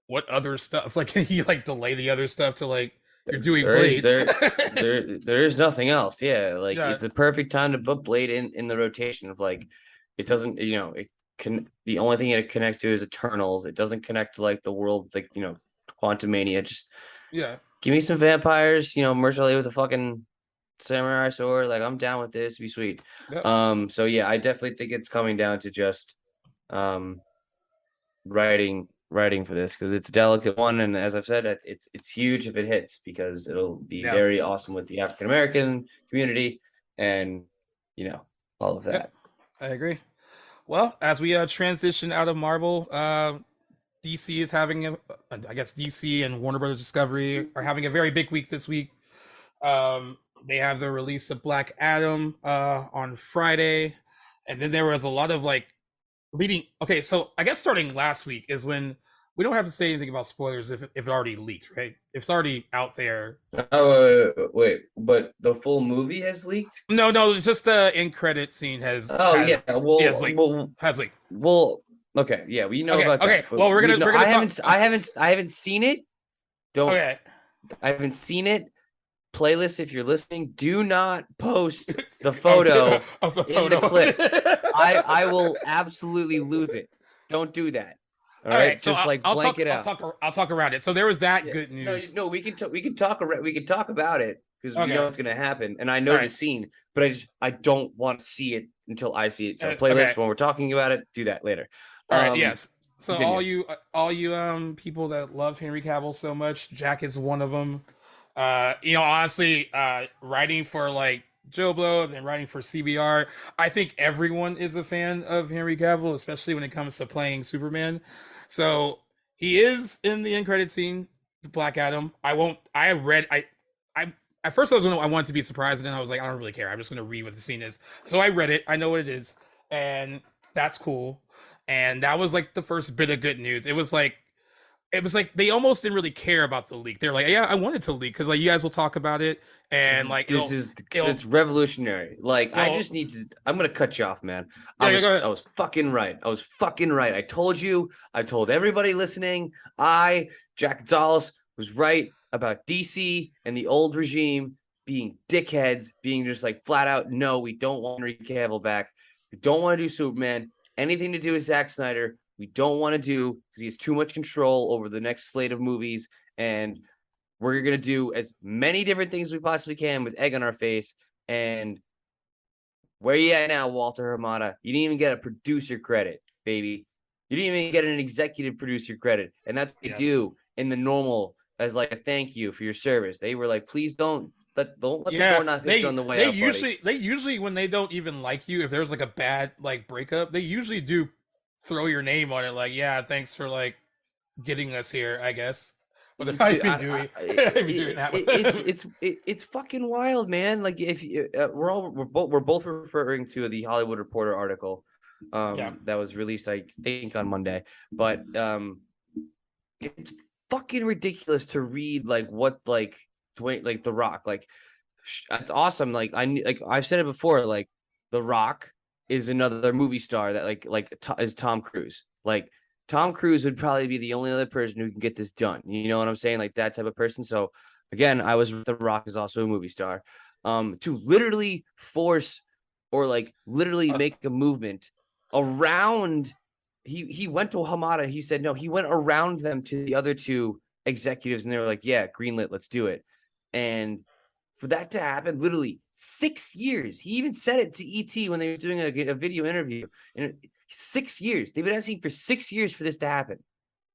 what other stuff? Like, can he like delay the other stuff to like you're doing There is Blade? there is nothing else. Yeah, like Yeah, it's a perfect time to put Blade in the rotation of like it doesn't, it can, the only thing it connects to is Eternals. It doesn't connect to like the world, like, Quantum Mania. Just yeah, give me some vampires, Merge with a fucking samurai sword. Like I'm down with this. Be sweet. yep, So yeah, I definitely think it's coming down to just um writing for this because it's a delicate one, and as I've said, it's huge if it hits because it'll be yeah, very awesome with the African American community, and all of yep. that. I agree. Well, as we transition out of Marvel, DC is having I guess DC and Warner Brothers Discovery are having a very big week this week. They have the release of Black Adam on Friday, and then there was a lot of like leading. Okay, so I guess starting last week is when we don't have to say anything about spoilers if it already leaked, right? If it's already out there. Oh, wait, but the full movie has leaked? No, no, just the end credit scene has Oh yeah, has well, like well, has like well. Okay, yeah, we know okay, about okay. that, but Well, we're we gonna know. we're gonna talk. I haven't seen it. Don't. Okay, I haven't seen it. Playlist, if you're listening, do not post the of photo of the in the photo. clip. I will absolutely lose it. Don't do that. All All right, right, so just like I'll blank talk. it out. I'll talk around it. So there was that Yeah. good No, news. no, we can talk about it because we know Okay, what's gonna happen, and I all know the right, scene, but I don't want to see it until I see it. So okay, playlist when we're talking about it, do that later. all right. Um, Yes. So Continue. all you people that love Henry Cavill so much, Jack is one of them. Honestly, writing for like Joe Blow and writing for CBR, I think everyone is a fan of Henry Cavill, especially when it comes to playing Superman. So he is in the end credit scene, Black Adam. I won't. I read. I at first I wanted to be surprised, and then I was like, I don't really care. I'm just gonna read what the scene is. So I read it. I know what it is, and that's cool. And that was like the first bit of good news. It was like they almost didn't really care about the leak. They're like, yeah, I wanted to leak because like you guys will talk about it and like This it'll is it'll it's revolutionary. Like I it'll just need to. I'm gonna cut you off, man. yeah, yeah, go I ahead. was fucking right. I was fucking right. I told you. I told everybody listening. I, Jack Gonzalez, was right about DC and the old regime being dickheads, being just like flat out, no, we don't want Henry Cavill back. We don't want to do Superman. Anything to do with Zack Snyder, we don't want to do because he has too much control over the next slate of movies, and we're going to do as many different things as we possibly can with egg on our face. And where you at now, Walter Hamada? You didn't even get a producer credit, baby. You didn't even get an executive producer credit. And that's what they Yeah. do in the normal as like a thank you for your service. They were like, please don't let the Yeah, door not hit you they on the way they out, buddy. usually when they don't even like you, if there's like a bad like breakup, they usually do throw your name on it. Like, yeah, thanks for like getting us here, I guess. But they're not Dude, even doing not even doing that with them. it's fucking wild, man. Like if you, we're both referring to the Hollywood Reporter article, Yeah, that was released I think on Monday, but it's fucking ridiculous to read like what like Dwayne like The Rock like it's awesome. Like I've said it before, like The Rock is another movie star that is Tom Cruise. Like Tom Cruise would probably be the only other person who can get this done. You know what I'm saying? Like that type of person. So again, I was The Rock is also a movie star. To literally force or like literally uh, make a movement around. He went to Hamada. He said no. He went around them to the other two executives, and they were like, "Yeah, greenlit, let's do it." And for that to happen, literally 6 years. He even said it to ET when they were doing a video interview. And 6 years. They've been asking for 6 years for this to happen. yep,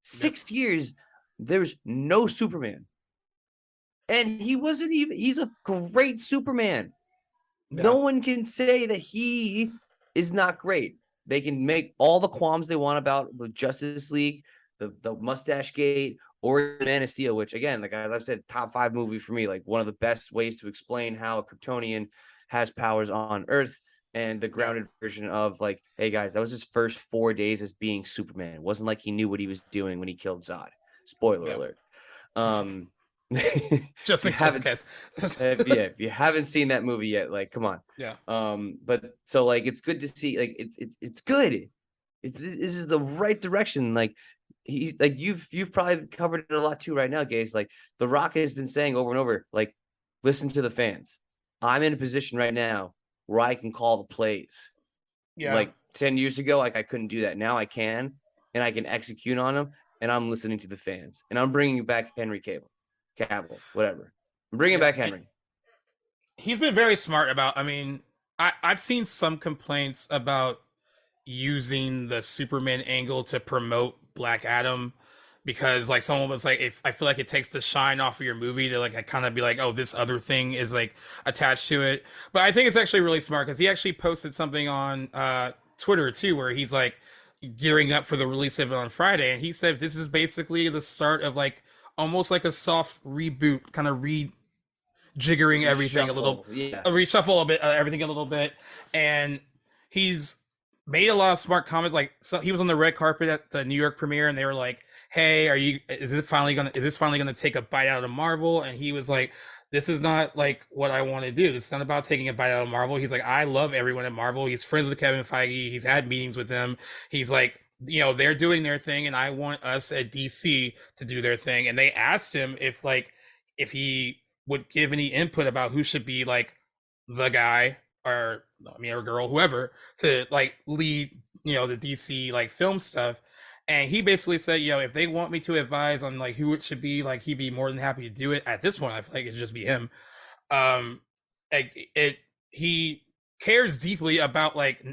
6 years, there's no Superman. And he wasn't even, he's a great Superman. yeah, No one can say that he is not great. They can make all the qualms they want about the Justice League, the Mustache Gate, or Man of Steel, which again, like as I've said, top 5 movie for me, like one of the best ways to explain how a Kryptonian has powers on Earth. and the Yeah. grounded version of like, hey guys, that was his first 4 days as being Superman. It wasn't like he knew what he was doing when he killed Zod. Spoiler Yeah. alert. Um, if you Just in haven't, case. if you haven't seen that movie yet, like, come on. Yeah. But so like, it's good to see. Like, it's good. This is the right direction. Like, he's like you've probably covered it a lot too right now, guys. Like, The Rock has been saying over and over, like, listen to the fans. I'm in a position right now where I can call the plays. Yeah. Like 10 years ago, like I couldn't do that. Now I can, and I can execute on them. And I'm listening to the fans, and I'm bringing back Henry Cavill, whatever. I'm bringing Yeah. back Henry. He's been very smart about, I mean, I've seen some complaints about using the Superman angle to promote Black Adam because like someone was like, if I feel like it takes the shine off of your movie to like kind of be like, oh, this other thing is like attached to it. But I think it's actually really smart because he actually posted something on Twitter too where he's like gearing up for the release of it on Friday, and he said this is basically the start of like almost like a soft reboot, kind of jiggering everything a little, Reshuffle, yeah. reshuffle a bit, everything a little bit, and he's made a lot of smart comments. Like, so he was on the red carpet at the New York premiere, and they were like, "Hey, is this finally gonna take a bite out of Marvel?" And he was like, "This is not like what I want to do. It's not about taking a bite out of Marvel." He's like, "I love everyone at Marvel. He's friends with Kevin Feige. He's had meetings with them. He's like." They're doing their thing, and I want us at DC to do their thing. And they asked him if he would give any input about who should be like the guy or I mean or girl, whoever, to like lead, the DC like film stuff. And he basically said, if they want me to advise on like who it should be, like he'd be more than happy to do it. At this point, I feel like it'd just be him. Um, like it, he cares deeply about like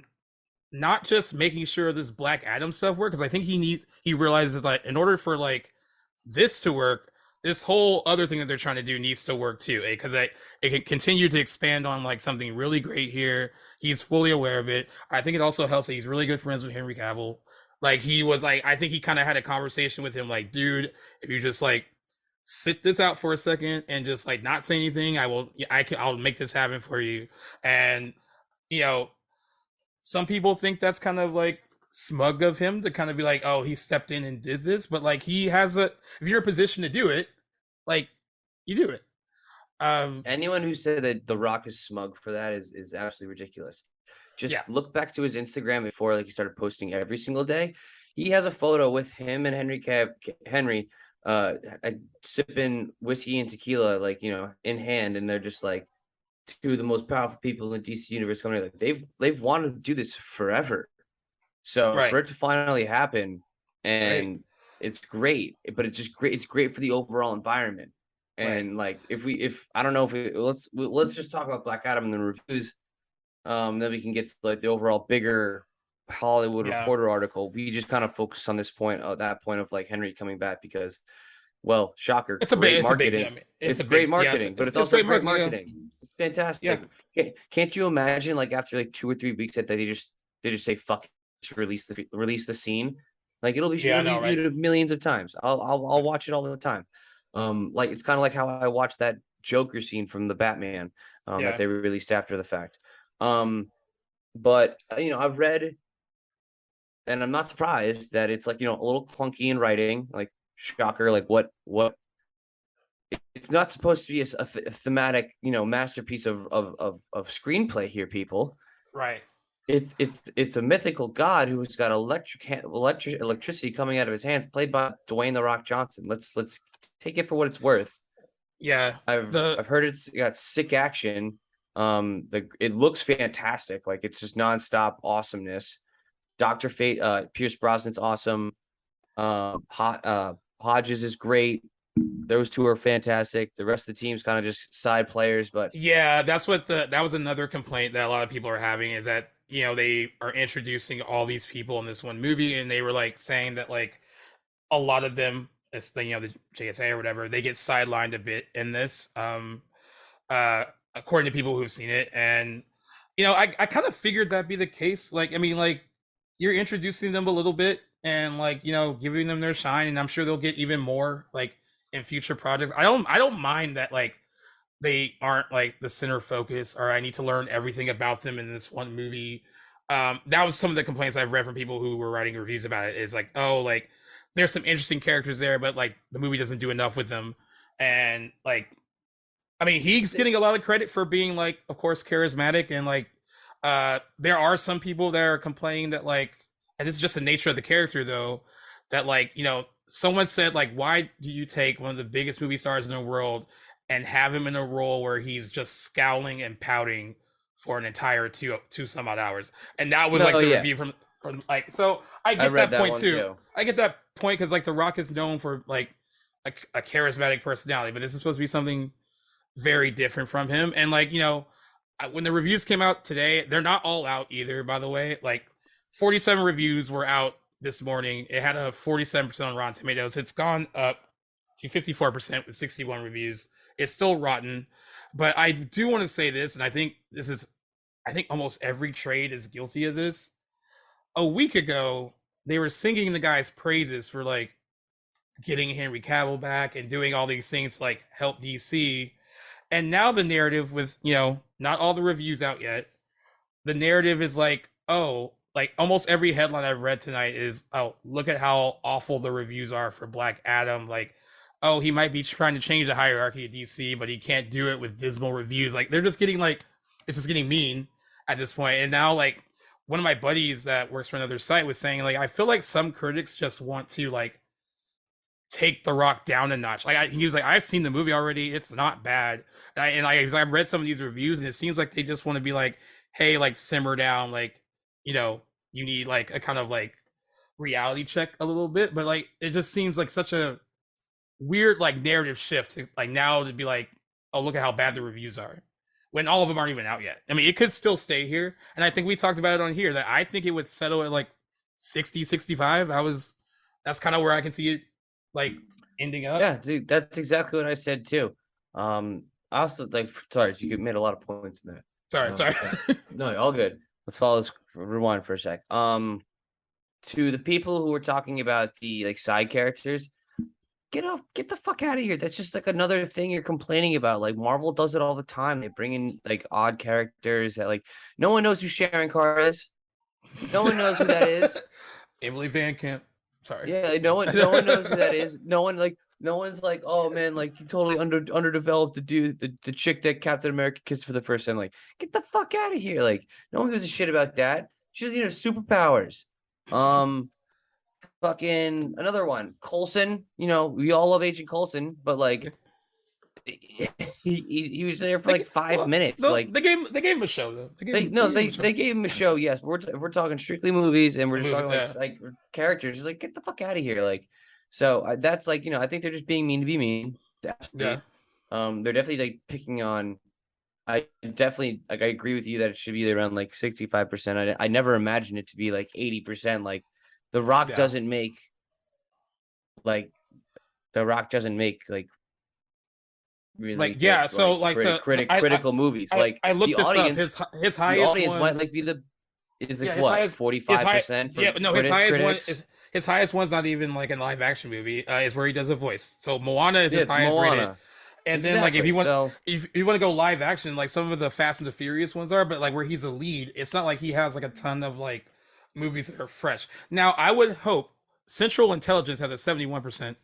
not just making sure this Black Adam stuff works, because I think he realizes that in order for like this to work, this whole other thing that they're trying to do needs to work too, because it can continue to expand on like something really great here. He's fully aware of it. I think it also helps that he's really good friends with Henry Cavill. Like he was like, I think he kind of had a conversation with him, like, dude, if you just like sit this out for a second and just like not say anything, I'll make this happen for you. And you know, some people think that's kind of like smug of him to kind of be like, oh, he stepped in and did this, but like he has a if you're in a position to do it, like you do it. Um, Anyone who said that The Rock is smug for that is absolutely ridiculous. yeah, Just look back to his Instagram before like he started posting every single day. He has a photo with him and Henry sipping whiskey and tequila, like, in hand, and they're just like two of the most powerful people in DC universe coming. Like, they've wanted to do this forever. So right. for it to finally happen, It's great. and it's great, but it's just great. It's great for the overall environment. Right. And like, if I don't know if let's just talk about Black Adam and the reviews. Then we can get to like the overall bigger Hollywood Yeah. Reporter article. We just kind of focus on this point, that point of like Henry coming back because, well, shocker, great It's a big marketing. deal. It's It's a great big yeah. marketing, but it's It's also great great marketing. Yeah. marketing. It's Yeah. fantastic. Can't you imagine like after like 2 or 3 weeks that they just say fuck it, just release the scene. Like Yeah. I it'll be know. Right. viewed millions of times. I'll watch it all the time. Like it's kind of like how I watched that Joker scene from the Batman that Yeah. they released after the fact. But I've read, and I'm not surprised that it's like, a little clunky in writing, like shocker, like what it's not supposed to be a thematic, masterpiece of screenplay here, people. Right. It's a mythical god who's got electricity coming out of his hands, played by Dwayne the Rock Johnson. Let's take it for what it's worth. Yeah. The I've heard it's got sick action. It looks fantastic. Like it's just nonstop awesomeness. Dr. Fate, Pierce Brosnan's awesome. Hodges is great. Those two are fantastic. The rest of the team's kind of just side players, but Yeah, that was another complaint that a lot of people are having is that they are introducing all these people in this one movie, and they were like saying that like a lot of them, the JSA or whatever, they get sidelined a bit in this. According to people who've seen it, and I kind of figured that'd be the case. Like, I mean, like you're introducing them a little bit and like giving them their shine, and I'm sure they'll get even more like in future projects. I don't mind that like they aren't like the center focus, or I need to learn everything about them in this one movie. That was some of the complaints I've read from people who were writing reviews about it. It's like, oh, like there's some interesting characters there, but like the movie doesn't do enough with them. And like, I mean, he's getting a lot of credit for being like, of course, charismatic, and like there are some people that are complaining that like, and this is just the nature of the character though, that like, someone said like, why do you take one of the biggest movie stars in the world and have him in a role where he's just scowling and pouting for an entire two some odd hours? And that was No, like the yeah, review from like, so I I get read that that point one too. too. I get that point because like The Rock is known for like a charismatic personality, but this is supposed to be something very different from him. And like, when the reviews came out today, they're not all out either, by the way. Like 47 reviews were out this morning. It had a 47% on Rotten Tomatoes. It's gone up to 54% with 61 reviews. It's still rotten. But I do want to say this, and I think almost every trade is guilty of this. A week ago, they were singing the guy's praises for like getting Henry Cavill back and doing all these things to like help DC. And now the narrative with, not all the reviews out yet, the narrative is like, oh, like almost every headline I've read tonight is, oh, look at how awful the reviews are for Black Adam. Like, oh, he might be trying to change the hierarchy of DC, but he can't do it with dismal reviews. Like, they're just getting like, it's just getting mean at this point. And now, like, one of my buddies that works for another site was saying, like, I feel like some critics just want to like take The Rock down a notch. Like he was like, I've seen the movie already. It's not bad. I've read some of these reviews, and it seems like they just want to be like, hey, like simmer down, like you need like a kind of like reality check a little bit. But like it just seems like such a weird like narrative shift to like now to be like, oh, look at how bad the reviews are, when all of them aren't even out yet. I mean, it could still stay here, and I think we talked about it on here that I think it would settle at like 60, 65. That's kind of where I can see it like ending up. Yeah, see, that's exactly what I said too. I also like, sorry, so you made a lot of points in that. Sorry. No, all good. Let's follow this. Rewind for a sec. To the people who were talking about the like side characters, get the fuck out of here. That's just like another thing you're complaining about. Like Marvel does it all the time. They bring in like odd characters that like no one knows who Sharon Carr is. No one knows who that is. Emily Van Camp. Sorry. Yeah, like, no one knows who that is. No one's like, oh man, like you totally underdeveloped the chick that Captain America kissed for the first time. Like, get the fuck out of here. Like, no one gives a shit about that. She doesn't superpowers. Fucking another one, Coulson. We all love Agent Coulson, but like he was there for like 5 minutes. No, like they gave him a show though. They gave him a show. Yes, if we're talking strictly movies and we're just talking like characters, just like get the fuck out of here. Like, so that's like I think they're just being mean to be mean. Yeah. They're definitely like picking on. I definitely like. I agree with you that it should be around like 65%. I never imagined it to be like 80%. Like, The Rock doesn't make like really like good, so like critical movies. Like I looked the this audience, up. His highest audience one might like be the is like his what highest 45%. Yeah, no, his highest critics? one is his highest one's not even like a live action movie. Is where he does a voice. So Moana is Yeah, his it's highest Moana. rated. And then like if Exactly. you want to go live action, like some of the Fast and the Furious ones are, but like where he's a lead, it's not like he has like a ton of like movies that are fresh. Now I would hope Central Intelligence has a 71%.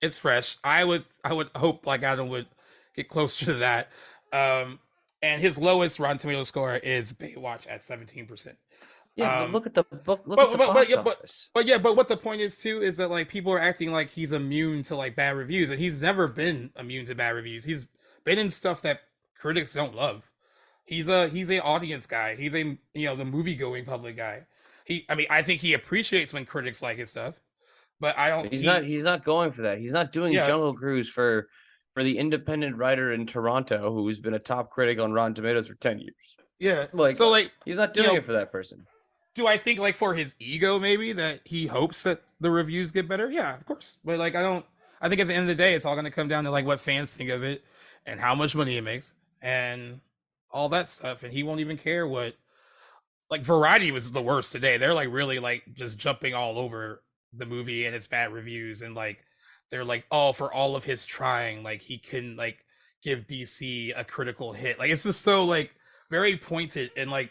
It's fresh. I would hope Black Adam would get closer to that. And his lowest Rotten Tomato score is Baywatch at 17%. Yeah, but look at the book. Look But at the but box yeah, office. but what the point is too is that like people are acting like he's immune to like bad reviews, and he's never been immune to bad reviews. He's been in stuff that critics don't love. He's a audience guy. He's a the movie going public guy. I mean I think he appreciates when critics like his stuff, but I don't. But he's not going for that. He's not doing Yeah, Jungle Cruise for the independent writer in Toronto who's been a top critic on Rotten Tomatoes for 10 years. yeah. Like, So like he's not doing it for that person. do I think like for his ego maybe that he hopes that the reviews get better? Yeah, of course. But like I don't. I think at the end of the day, it's all going to come down to like what fans think of it and how much money it makes and all that stuff. And he won't even care what. Like Variety was the worst today. They're like really like just jumping all over the movie and its bad reviews, and like they're like, oh, for all of his trying, like he couldn't like give DC a critical hit. Like it's just so like very pointed and like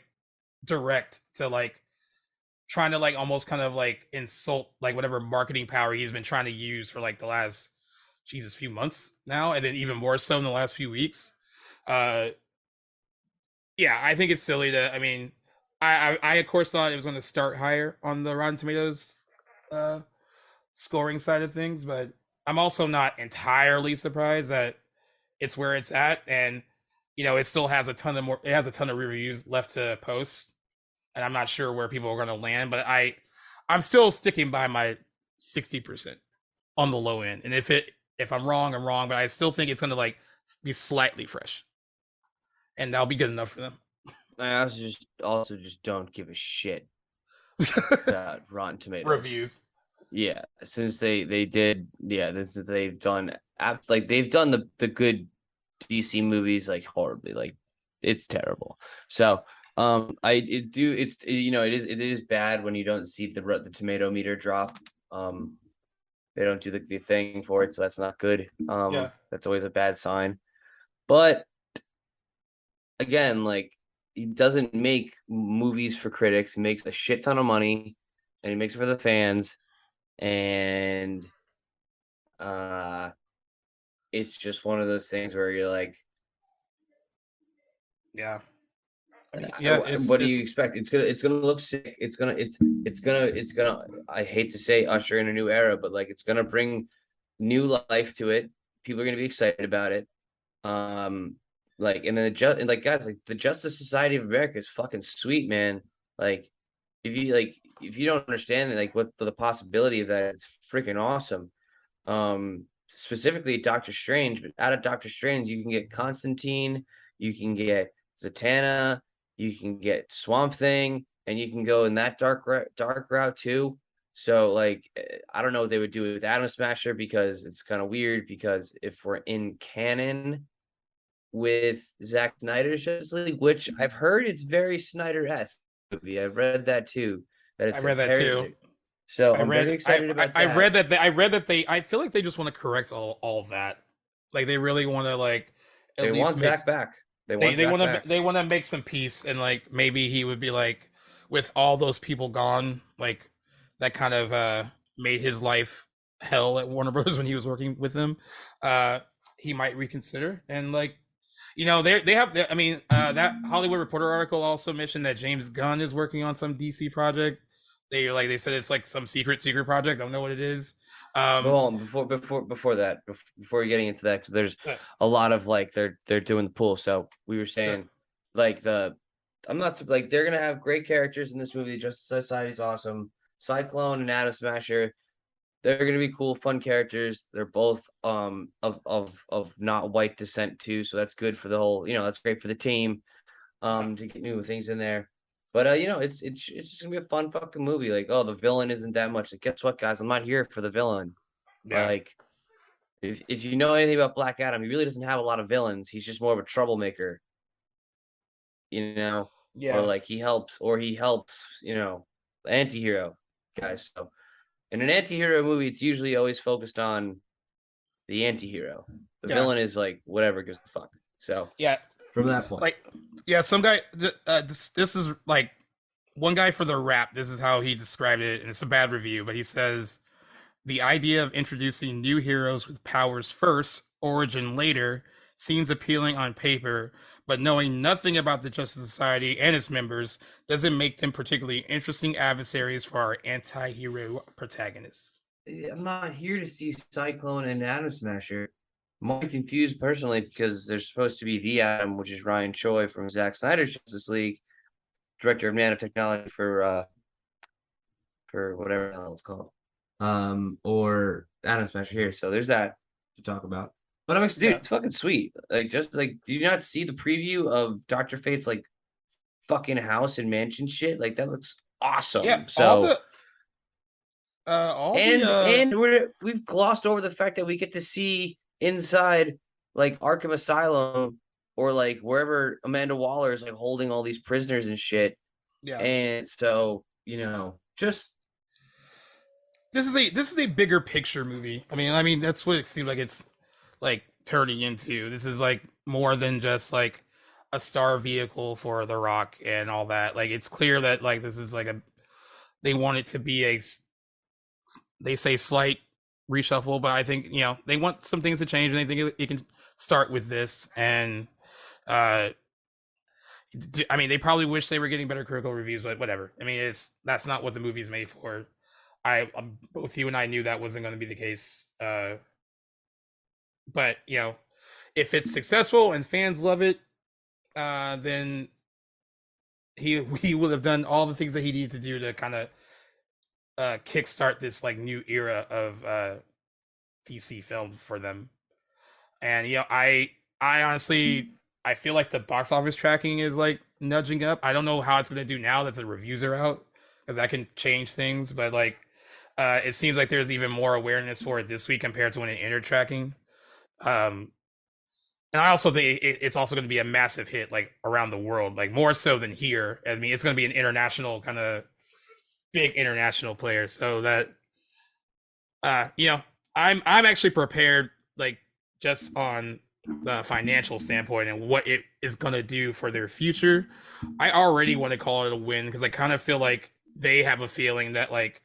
direct to like trying to like almost kind of like insult like whatever marketing power he's been trying to use for like the last Jesus few months now, and then even more so in the last few weeks. Uh, yeah, I think it's silly to. I mean, I of course thought it was going to start higher on the Rotten Tomatoes uh, scoring side of things, but I'm also not entirely surprised that it's where it's at, and it still has a ton of more. It has a ton of reviews left to post, and I'm not sure where people are going to land, but I'm still sticking by my 60% on the low end, and if I'm wrong, I'm wrong, but I still think it's going to like be slightly fresh, and that'll be good enough for them. I also just don't give a shit about Rotten Tomatoes. Reviews. Yeah, since they did, yeah, this is they've done like they've done the good DC movies like horribly, like it's terrible. So I it do it's it is bad when you don't see the tomato meter drop. They don't do the thing for it, so that's not good. Yeah, That's always a bad sign. But again, like he doesn't make movies for critics. He makes a shit ton of money, and he makes it for the fans. And uh, it's just one of those things where you're like, yeah. I mean, yeah, what do you it's expect? It's gonna look sick. It's gonna. I hate to say usher in a new era, but like it's gonna bring new life to it. People are gonna be excited about it. Um, like and then and like guys, like the Justice Society of America is fucking sweet, man. Like if you don't understand like what the possibility of that, it's freaking awesome. Specifically Doctor Strange, but out of Doctor Strange, you can get Constantine, you can get Zatanna, you can get Swamp Thing, and you can go in that dark route too. So like I don't know what they would do with Atom Smasher because it's kind of weird because if we're in canon with Zack Snyder's Justice League, which I've heard it's very Snyder-esque movie. I've read that too. That I it's read it's that too. Harry. So I I'm read very excited about I that. read that I read that they I feel like they just want to correct all of that. Like they really want to like They at least want make Zach back. They they want Zach back. they want to make some peace, and like maybe he would be like with all those people gone, like that kind of made his life hell at Warner Brothers when he was working with them. Uh he might reconsider, and like they have I mean that Hollywood Reporter article also mentioned that James Gunn is working on some DC project. They said it's like some secret project. I don't know what it is. But Um hold on, before that, before you're getting into that, because there's uh, a lot of like they're doing the pool. So we were uh, saying like I'm not like they're gonna have great characters in this movie. Justice Society's awesome. Cyclone and Atom Smasher, they're gonna be cool, fun characters. They're both of not white descent too, so that's good for the whole. That's great for the team. uh, To get new things in there. But it's just gonna be a fun fucking movie. Like, oh, the villain isn't that much. Like, guess what, guys? I'm not here for the villain. yeah, Like, if you know anything about Black Adam, he really doesn't have a lot of villains. He's just more of a troublemaker, you know, or yeah, like he helps, the anti-hero guys. So in an anti-hero movie, it's usually always focused on the anti-hero. The yeah, villain is like whatever gives a fuck. So yeah. from that point. Like, yeah, some guy. This is like one guy for the rap. This is how he described it, and it's a bad review, but he says the idea of introducing new heroes with powers first, origin later, seems appealing on paper, but knowing nothing about the Justice Society and its members doesn't make them particularly interesting adversaries for our anti-hero protagonists. I'm not here to see Cyclone and Atom Smasher. I'm more confused personally because there's supposed to be the Atom, which is Ryan Choi from Zack Snyder's Justice League, director of nanotechnology for whatever the hell it's called, or Atom Smasher here. So there's that to talk about. But I'm like, dude, Yeah, it's fucking sweet. Like, just like, do you not see the preview of Doctor Fate's like fucking house and mansion shit? Like, that looks yeah. awesome. So All the and we've glossed over the fact that we get to see inside like Arkham Asylum or like wherever Amanda Waller is like holding all these prisoners and shit. yeah. And so, just This is a bigger picture movie. I mean that's what it seems like. It's like turning into. This is like more than just like a star vehicle for The Rock and all that. Like it's clear that like this is like a they want it to be they say slight reshuffle, but I think they want some things to change, and they think it can start with this. And uh, I mean, they probably wish they were getting better critical reviews, but whatever. I mean, that's not what the movie's made for. Both you and I knew that wasn't going to be the case. But if it's successful and fans love it, then he would have done all the things that he needed to do to kind of kickstart this like new era of DC film for them. And I honestly I feel like the box office tracking is like nudging up. I don't know how it's going to do now that the reviews are out, because that can change things. But like, it seems like there's even more awareness for it this week compared to when it entered tracking. Um, and I also think it's also going to be a massive hit like around the world, like more so than here. I mean, it's going to be an international kind of big international player. So that you know, I'm actually prepared, like just on the financial standpoint and what it is gonna do for their future. I already want to call it a win because I kind of feel like they have a feeling that like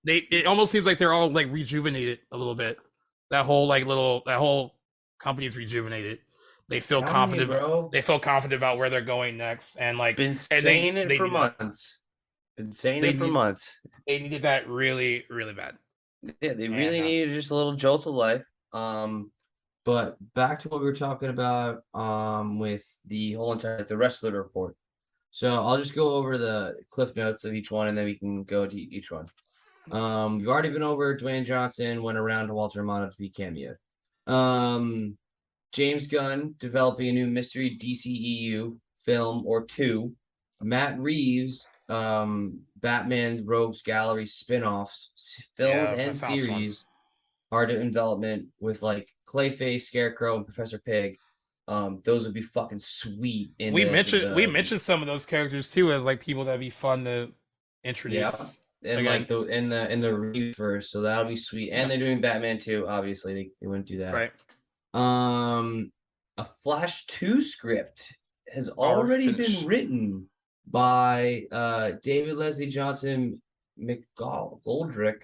it almost seems like they're all like rejuvenated a little bit. That whole company's rejuvenated. They feel Telling you, confident. bro. They feel confident about where they're going next, and like, Been and saying it they for need that. months. Been saying They it for need months. they needed that really really bad. Yeah, they And really needed just a little jolt of life. But back to what we were talking about with the whole entire the rest of the report. So I'll just go over the cliff notes of each one and then we can go to each one. We've already been over Dwayne Johnson went around to Walter Romano to be cameo. James Gunn developing a new mystery DCEU film or two. Matt Reeves, Batman's Rogues Gallery spin-offs, films yeah, that and sounds fun. series are in development with like Clayface, Scarecrow, and Professor Pig. Those would be fucking sweet in We the mentioned some of those characters too as like people that'd be fun to yeah, introduce and like again. the Reeves verse, so that'll be sweet. And Yep. they're doing Batman too. Obviously, they wouldn't do that. Right. A Flash 2 script has Already already been finished. written by David Leslie Johnson McGoldrick.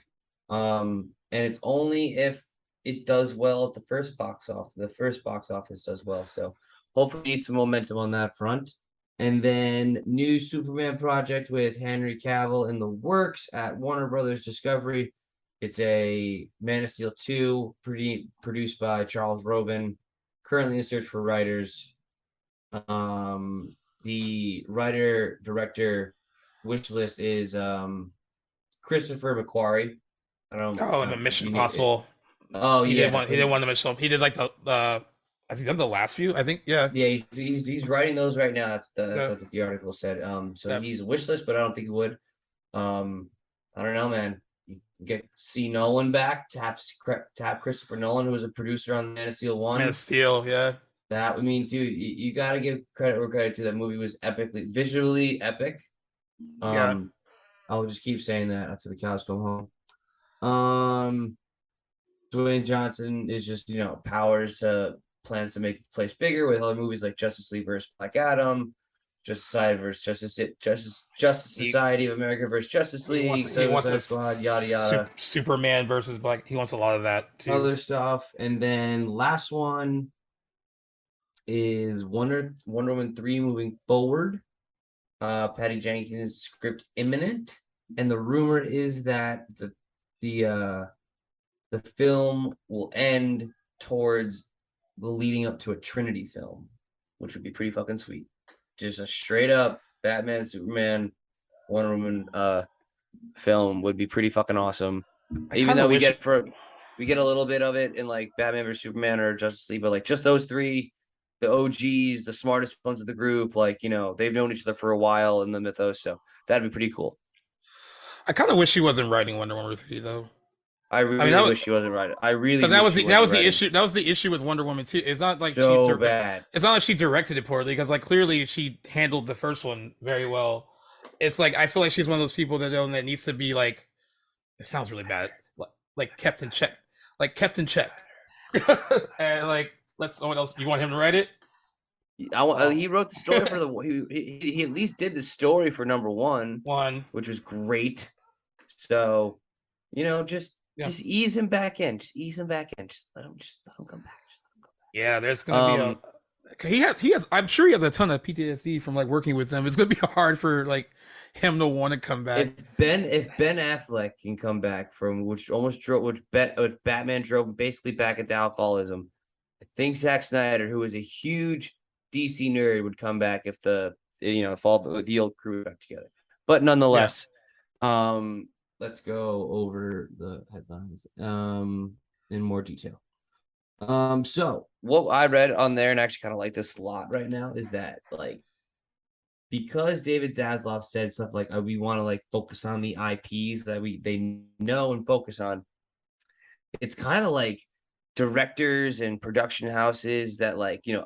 And it's only if it does well at the first box office does well. So hopefully need some momentum on that front. And then new Superman project with Henry Cavill in the works at Warner Brothers Discovery. It's a Man of Steel 2 produced by Charles Robin, currently in search for writers. The writer director wish list is Christopher McQuarrie. Oh, I and the don't if Mission you need it. Impossible. Oh He did yeah, one. He did one of the Mission. He did like the. Has he done the last few? I think. Yeah. yeah. He's writing those right now. That's The, what the article said. So the, he's a wish list, but I don't think he would. I don't know, man. You get see Nolan back, tap Christopher Nolan, who was a producer on Man of Steel Man of 1. Steel. Yeah. That I mean, dude, you got to give credit where credit to. That movie was visually epic. Yeah. Um, I'll just keep saying that until the cows come home. Dwayne Johnson is just powers to plans to make the place bigger with other movies like Justice League versus Black Adam, Justice Society versus Justice He Society of America versus Justice League, he wants a Suicide Squad, yada yada, Superman versus Black. He wants a lot of that too. other stuff. And then last one is Wonder Woman 3 moving forward. Patty Jenkins script imminent, and the rumor is that the film will end towards the leading up to a Trinity film, which would be pretty fucking sweet. Just a straight up Batman, Superman, Wonder Woman film would be pretty fucking awesome. I Even kind though of wish. we get a little bit of it in like Batman vs Superman or Justice League, but like just those three, the OGs, the smartest ones of the group, like they've known each other for a while in the mythos, so that'd be pretty cool. I kind of wish he wasn't writing Wonder Woman 3 though. I I mean, really wish he wasn't right. I really because that wish was he that wasn't was the writing. issue. That was the issue with Wonder Woman 2. It's not like So bad. it's not like she directed it poorly, because like clearly she handled the first one very well. It's like I feel like she's one of those people that needs to be like, it sounds really bad, like kept in check, and like Let's. What else? You want him to write it? He wrote the story for the he at least did the story for number one, one. which was great. So, Yeah. just ease him back in. Just ease him back in. Just let him come back. Just let him come Yeah, there's back. gonna be a. He has. I'm sure he has a ton of PTSD from like working with them. It's gonna be hard for like him to want to come back. If Ben Affleck can come back from which Batman drove basically back into alcoholism, I think Zack Snyder, who is a huge DC nerd, would come back if all the old crew got together. But Yeah. nonetheless, let's go over the headlines in more detail. So what I read on there and actually kind of like this a lot right now is that like because David Zaslav said stuff like we want to like focus on the IPs that they know and focus on. It's kind of like directors and production houses that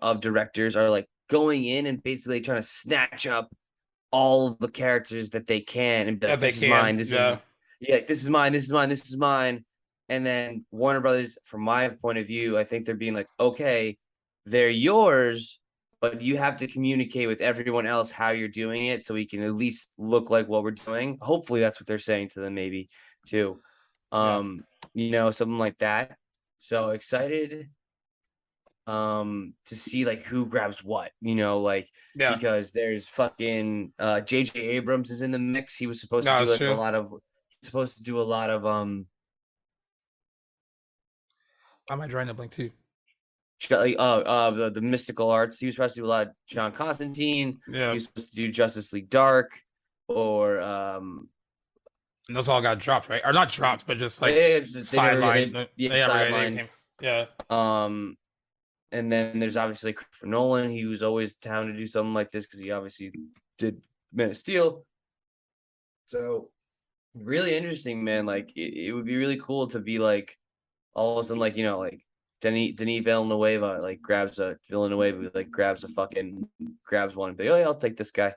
of directors are like going in and basically trying to snatch up all of the characters that they can and be like, That they this is mine, can. this Yeah. is yeah, this is mine, this is mine, this is mine. And then Warner Brothers, from my point of view, I think they're being like, okay, they're yours, but you have to communicate with everyone else how you're doing it so we can at least look like what we're doing. Hopefully that's what they're saying to them, maybe too. Yeah. Something like that. So excited to see like who grabs what, Yeah. because there's fucking JJ Abrams is in the mix. He was supposed to No, do it's like true. a lot of I might drawing a blank too. the mystical arts. He was supposed to do a lot of John Constantine. He Yeah. was supposed to do Justice League Dark or And those all got dropped, right? Or not dropped, but just like they never sidelined. they They sidelined. came. Yeah. And then there's obviously Christopher Nolan. He was always down to do something like this because he obviously did Man of Steel. So really interesting, man. Like it would be really cool to be like all of a sudden, like Denis Villanueva grabs a fucking grabs one and be, oh yeah, I'll take this guy.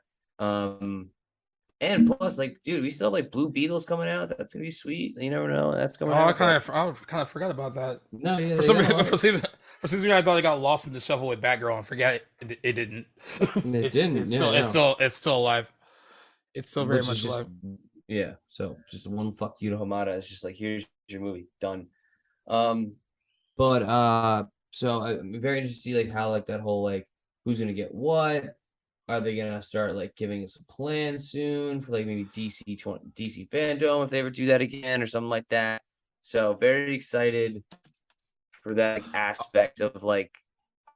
And plus, like, dude, we still have like Blue Beetles coming out. That's gonna be sweet. You never know that's coming Oh, out. But I kind of forgot about that. no, yeah, For they some got a reason, lot. for some reason, I thought it got lost in the shuffle with Batgirl and forget it didn't. It didn't. It's Yeah, still no. still alive. It's still very Which is much just alive. yeah. So just one fuck you to Hamada. It's just like here's your movie done. Um, but so I'm very interested to see like how like that whole like who's gonna get what. Are they gonna start like giving us a plan soon for like maybe DC fandom if they ever do that again or something like that? So very excited for that aspect of like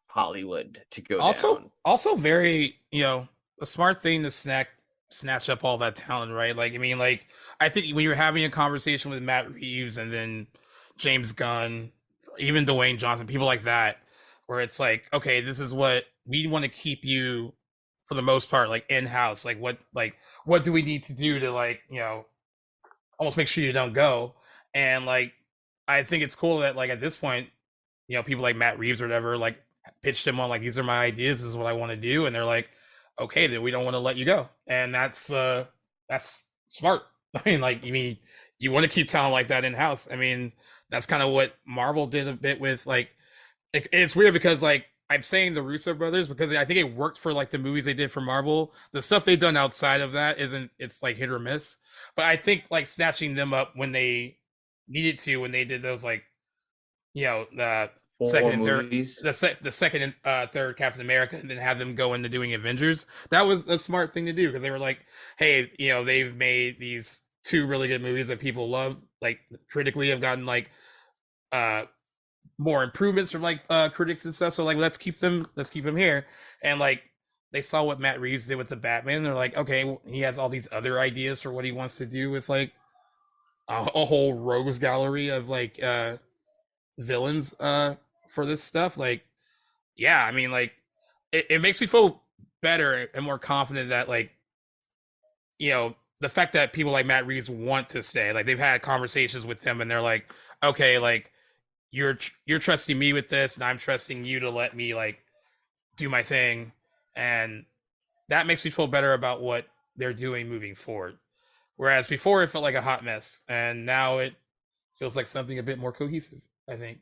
Hollywood to go down. Also very, a smart thing to snatch up all that talent, right? Like, I mean, like, I think when you're having a conversation with Matt Reeves and then James Gunn, even Dwayne Johnson, people like that, where it's like, okay, this is what we want to keep you for the most part, like in house. What do we need to do to like, almost make sure you don't go? And like, I think it's cool that like at this point, people like Matt Reeves or whatever, like pitched him on like these are my ideas, this is what I want to do, and they're like, okay, then we don't want to let you go, and that's smart. I mean, like, you want to keep talent like that in house. I mean, that's kind of what Marvel did a bit with like. It's weird because like I'm saying the Russo brothers because I think it worked for like the movies they did for Marvel. The stuff they've done outside of that isn't. It's like hit or miss. But I think like snatching them up when they needed to, when they did those like the second Four and third movies. the second and third Captain America, and then have them go into doing Avengers. That was a smart thing to do because they were like, hey, they've made these two really good movies that people love, like critically have gotten like uh more improvements from like critics and stuff. So like let's keep them here. And like they saw what Matt Reeves did with the Batman. And they're like, okay, well, he has all these other ideas for what he wants to do with like a whole rogues gallery of like villains for this stuff. Like, yeah, I mean, like it makes me feel better and more confident that like the fact that people like Matt Reeves want to stay, like they've had conversations with him and they're like, okay, like you're trusting me with this and I'm trusting you to let me like do my thing, and that makes me feel better about what they're doing moving forward. Whereas before it felt like a hot mess, and now it feels like something a bit more cohesive, I think.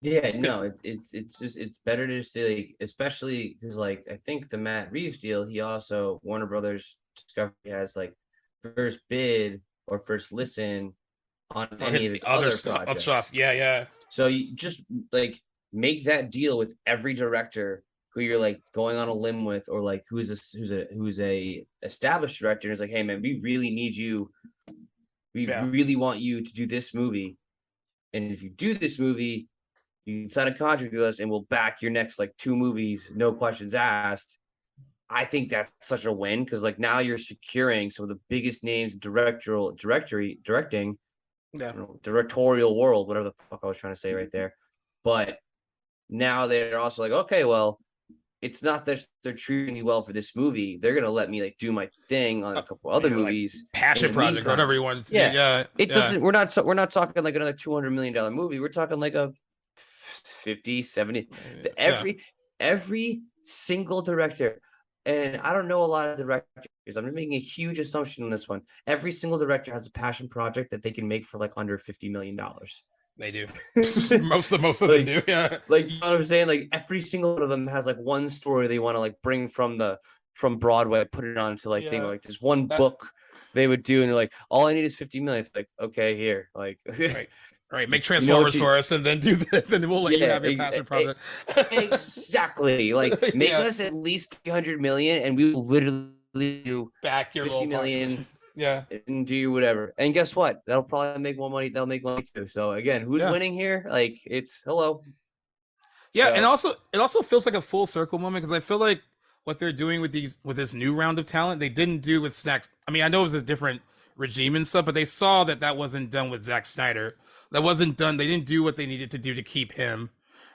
Yeah, It's good. no, it's just it's better to just like, especially because like I think the Matt Reeves deal, he also Warner Brothers Discovery has like first bid or first listen on For any his of his other other stuff. projects. Yeah, yeah, So you just like make that deal with every director who you're like going on a limb with, or like who's a established director, and is like, hey man, we really need you, we yeah. really want you to do this movie, and if you do this movie, you can sign a contract with us, and we'll back your next like two movies, no questions asked. I think that's such a win because like now you're securing some of the biggest names in directing, Yeah. directorial world, whatever the fuck I was trying to say right there. But now they're also like, okay, well, it's not that they're treating me well for this movie. They're gonna let me like do my thing on a couple other Your like movies in passion the project or whatever meantime. you wanted to do. Yeah, Yeah, it yeah, doesn't. We're not talking like another $200 million movie. We're talking like a 50, 70. yeah. Every single director, and I don't know a lot of directors. I'm making a huge assumption on this one. Every single director has a passion project that they can make for like under $50 million. They do. Most of them like do. Yeah, you know what I'm saying? Like every single one of them has like one story they want to like bring from Broadway, put it onto like thing yeah. like this one That book they would do, and they're like, all I need is 50 million. It's like, okay, here, like right, right. Make you know what Transformers you for us, and then do this, and then we'll let you yeah, have your passion project. exactly. Like make Yeah, us at least 300 million, and we will literally do back your little 50 portion. million Yeah, and do whatever. And guess what? That'll probably make more money. They'll make money too. So again, who's yeah. winning here? Like it's hello. Yeah, and So also it also feels like a full circle moment because I feel like what they're doing with this new round of talent they didn't do with Snacks. I mean, I know it was a different regime and stuff, but they saw that that wasn't done with Zack Snyder. That wasn't done. They didn't do what they needed to do to keep him,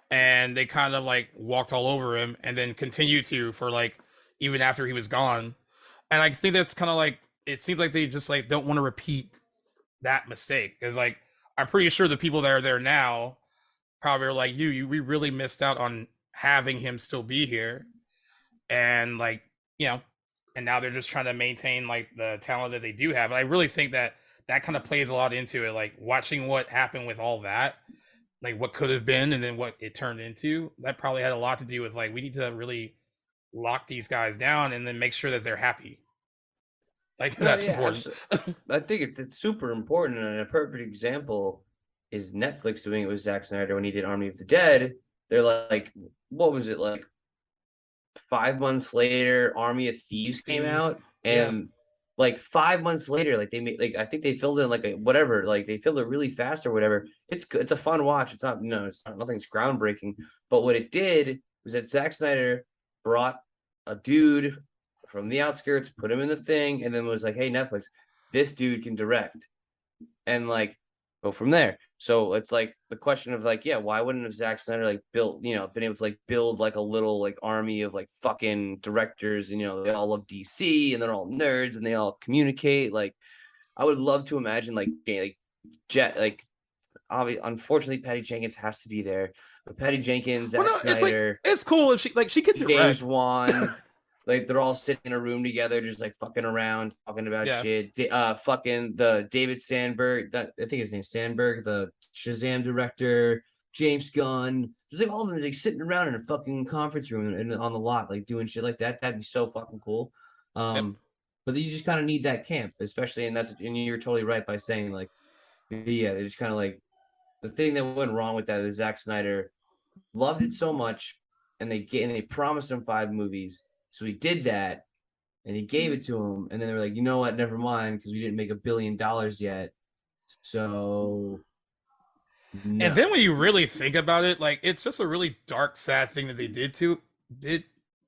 and they kind of like walked all over him, and then continued to for like even after he was gone. And I think that's kind of like it seems like they just like don't want to repeat that mistake because like I'm pretty sure the people that are there now probably are like you we really missed out on having him still be here and like you know and now they're just trying to maintain like the talent that they do have and I really think that that kind of plays a lot into it like watching what happened with all that like what could have been and then what it turned into that probably had a lot to do with like we need to really lock these guys down and then make sure that they're happy like no, that's yeah, important. absolutely. I think it's super important, and a perfect example is Netflix doing it with Zack Snyder when he did Army of the Dead. They're like, what was it like? 5 months later, Army of Thieves came Thieves. out, Yeah. and like 5 months later, like they made like I think they filmed it in like a whatever, like they filmed it really fast or whatever. It's good. It's a fun watch. It's not no, it's not nothing's groundbreaking. But what it did was that Zack Snyder brought a dude from the outskirts, put him in the thing, and then was like, "Hey, Netflix, this dude can direct." And like go from there. So it's like the question of like, yeah, why wouldn't have Zack Snyder like built, been able to like build like a little like army of like fucking directors, and they all love DC and they're all nerds and they all communicate. Like I would love to imagine like Jet like obviously unfortunately Patty Jenkins has to be there. But Patty Jenkins, Well Zack no it's like Snyder, it's cool if she could James direct. Wan, like they're all sitting in a room together, just like fucking around, talking about Yeah. shit. Fucking the David Sandberg, that I think his name's Sandberg, the Shazam director, James Gunn. Just like all of them like sitting around in a fucking conference room and on the lot, like doing shit like that. That'd be so fucking cool. Yep. But you just kind of need that camp, especially and you're totally right by saying like, yeah, they just kind of like the thing that went wrong with that is Zack Snyder loved it so much, and they promised him 5 movies, so he did that, and he gave it to him, and then they were like, you know what, never mind, because we didn't make $1 billion yet, so And then no. when you really think about it, like it's just a really dark, sad thing that they did to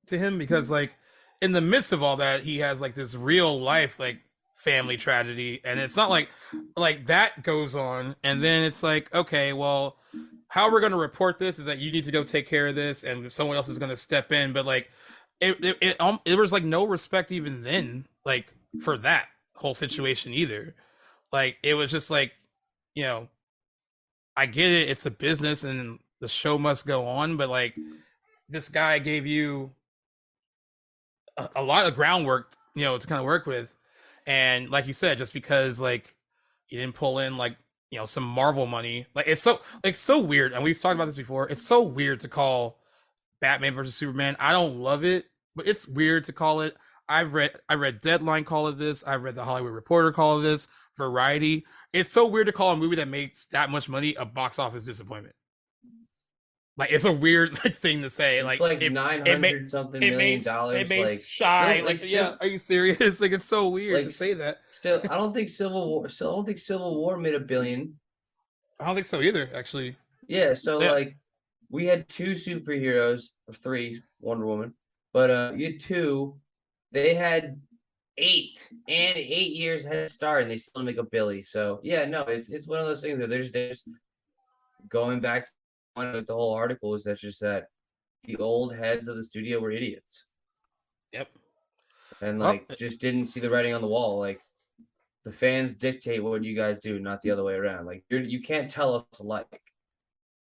him because like in the midst of all that, he has like this real life like family tragedy, and it's not like that goes on, and then it's like okay, well, how we're gonna report this is that you need to go take care of this, and someone else is gonna step in, but like it was like no respect even then, like for that whole situation either. Like it was just like you know I get it, it's a business and the show must go on, but like this guy gave you a lot of groundwork, to kind of work with. And like you said, just because like you didn't pull in like, some Marvel money. Like it's so weird, and we've talked about this before. It's so weird to call Batman versus Superman. I don't love it, but it's weird to call it. I read Deadline call it this. I've read the Hollywood Reporter call it this. Variety. It's so weird to call a movie that makes that much money a box office disappointment. Like it's a weird like thing to say. It's Like like nine it may hundred something it million makes it dollars. makes Like still, shy. like Like yeah, still, are you serious? Like it's so weird like to say that. still. I don't think Civil War. Still, I don't think Civil War made a billion. I don't think so either. Actually, Yeah. So yeah, like, we had two superheroes or three Wonder Woman, but you had two. They had eight and 8 years head start, and they still make a billy. So yeah, no, it's one of those things where they're just going back to one of the whole article is that's just that the old heads of the studio were idiots yep. and Well, like just didn't see the writing on the wall. Like the fans dictate what you guys do, not the other way around. Like you can't tell us like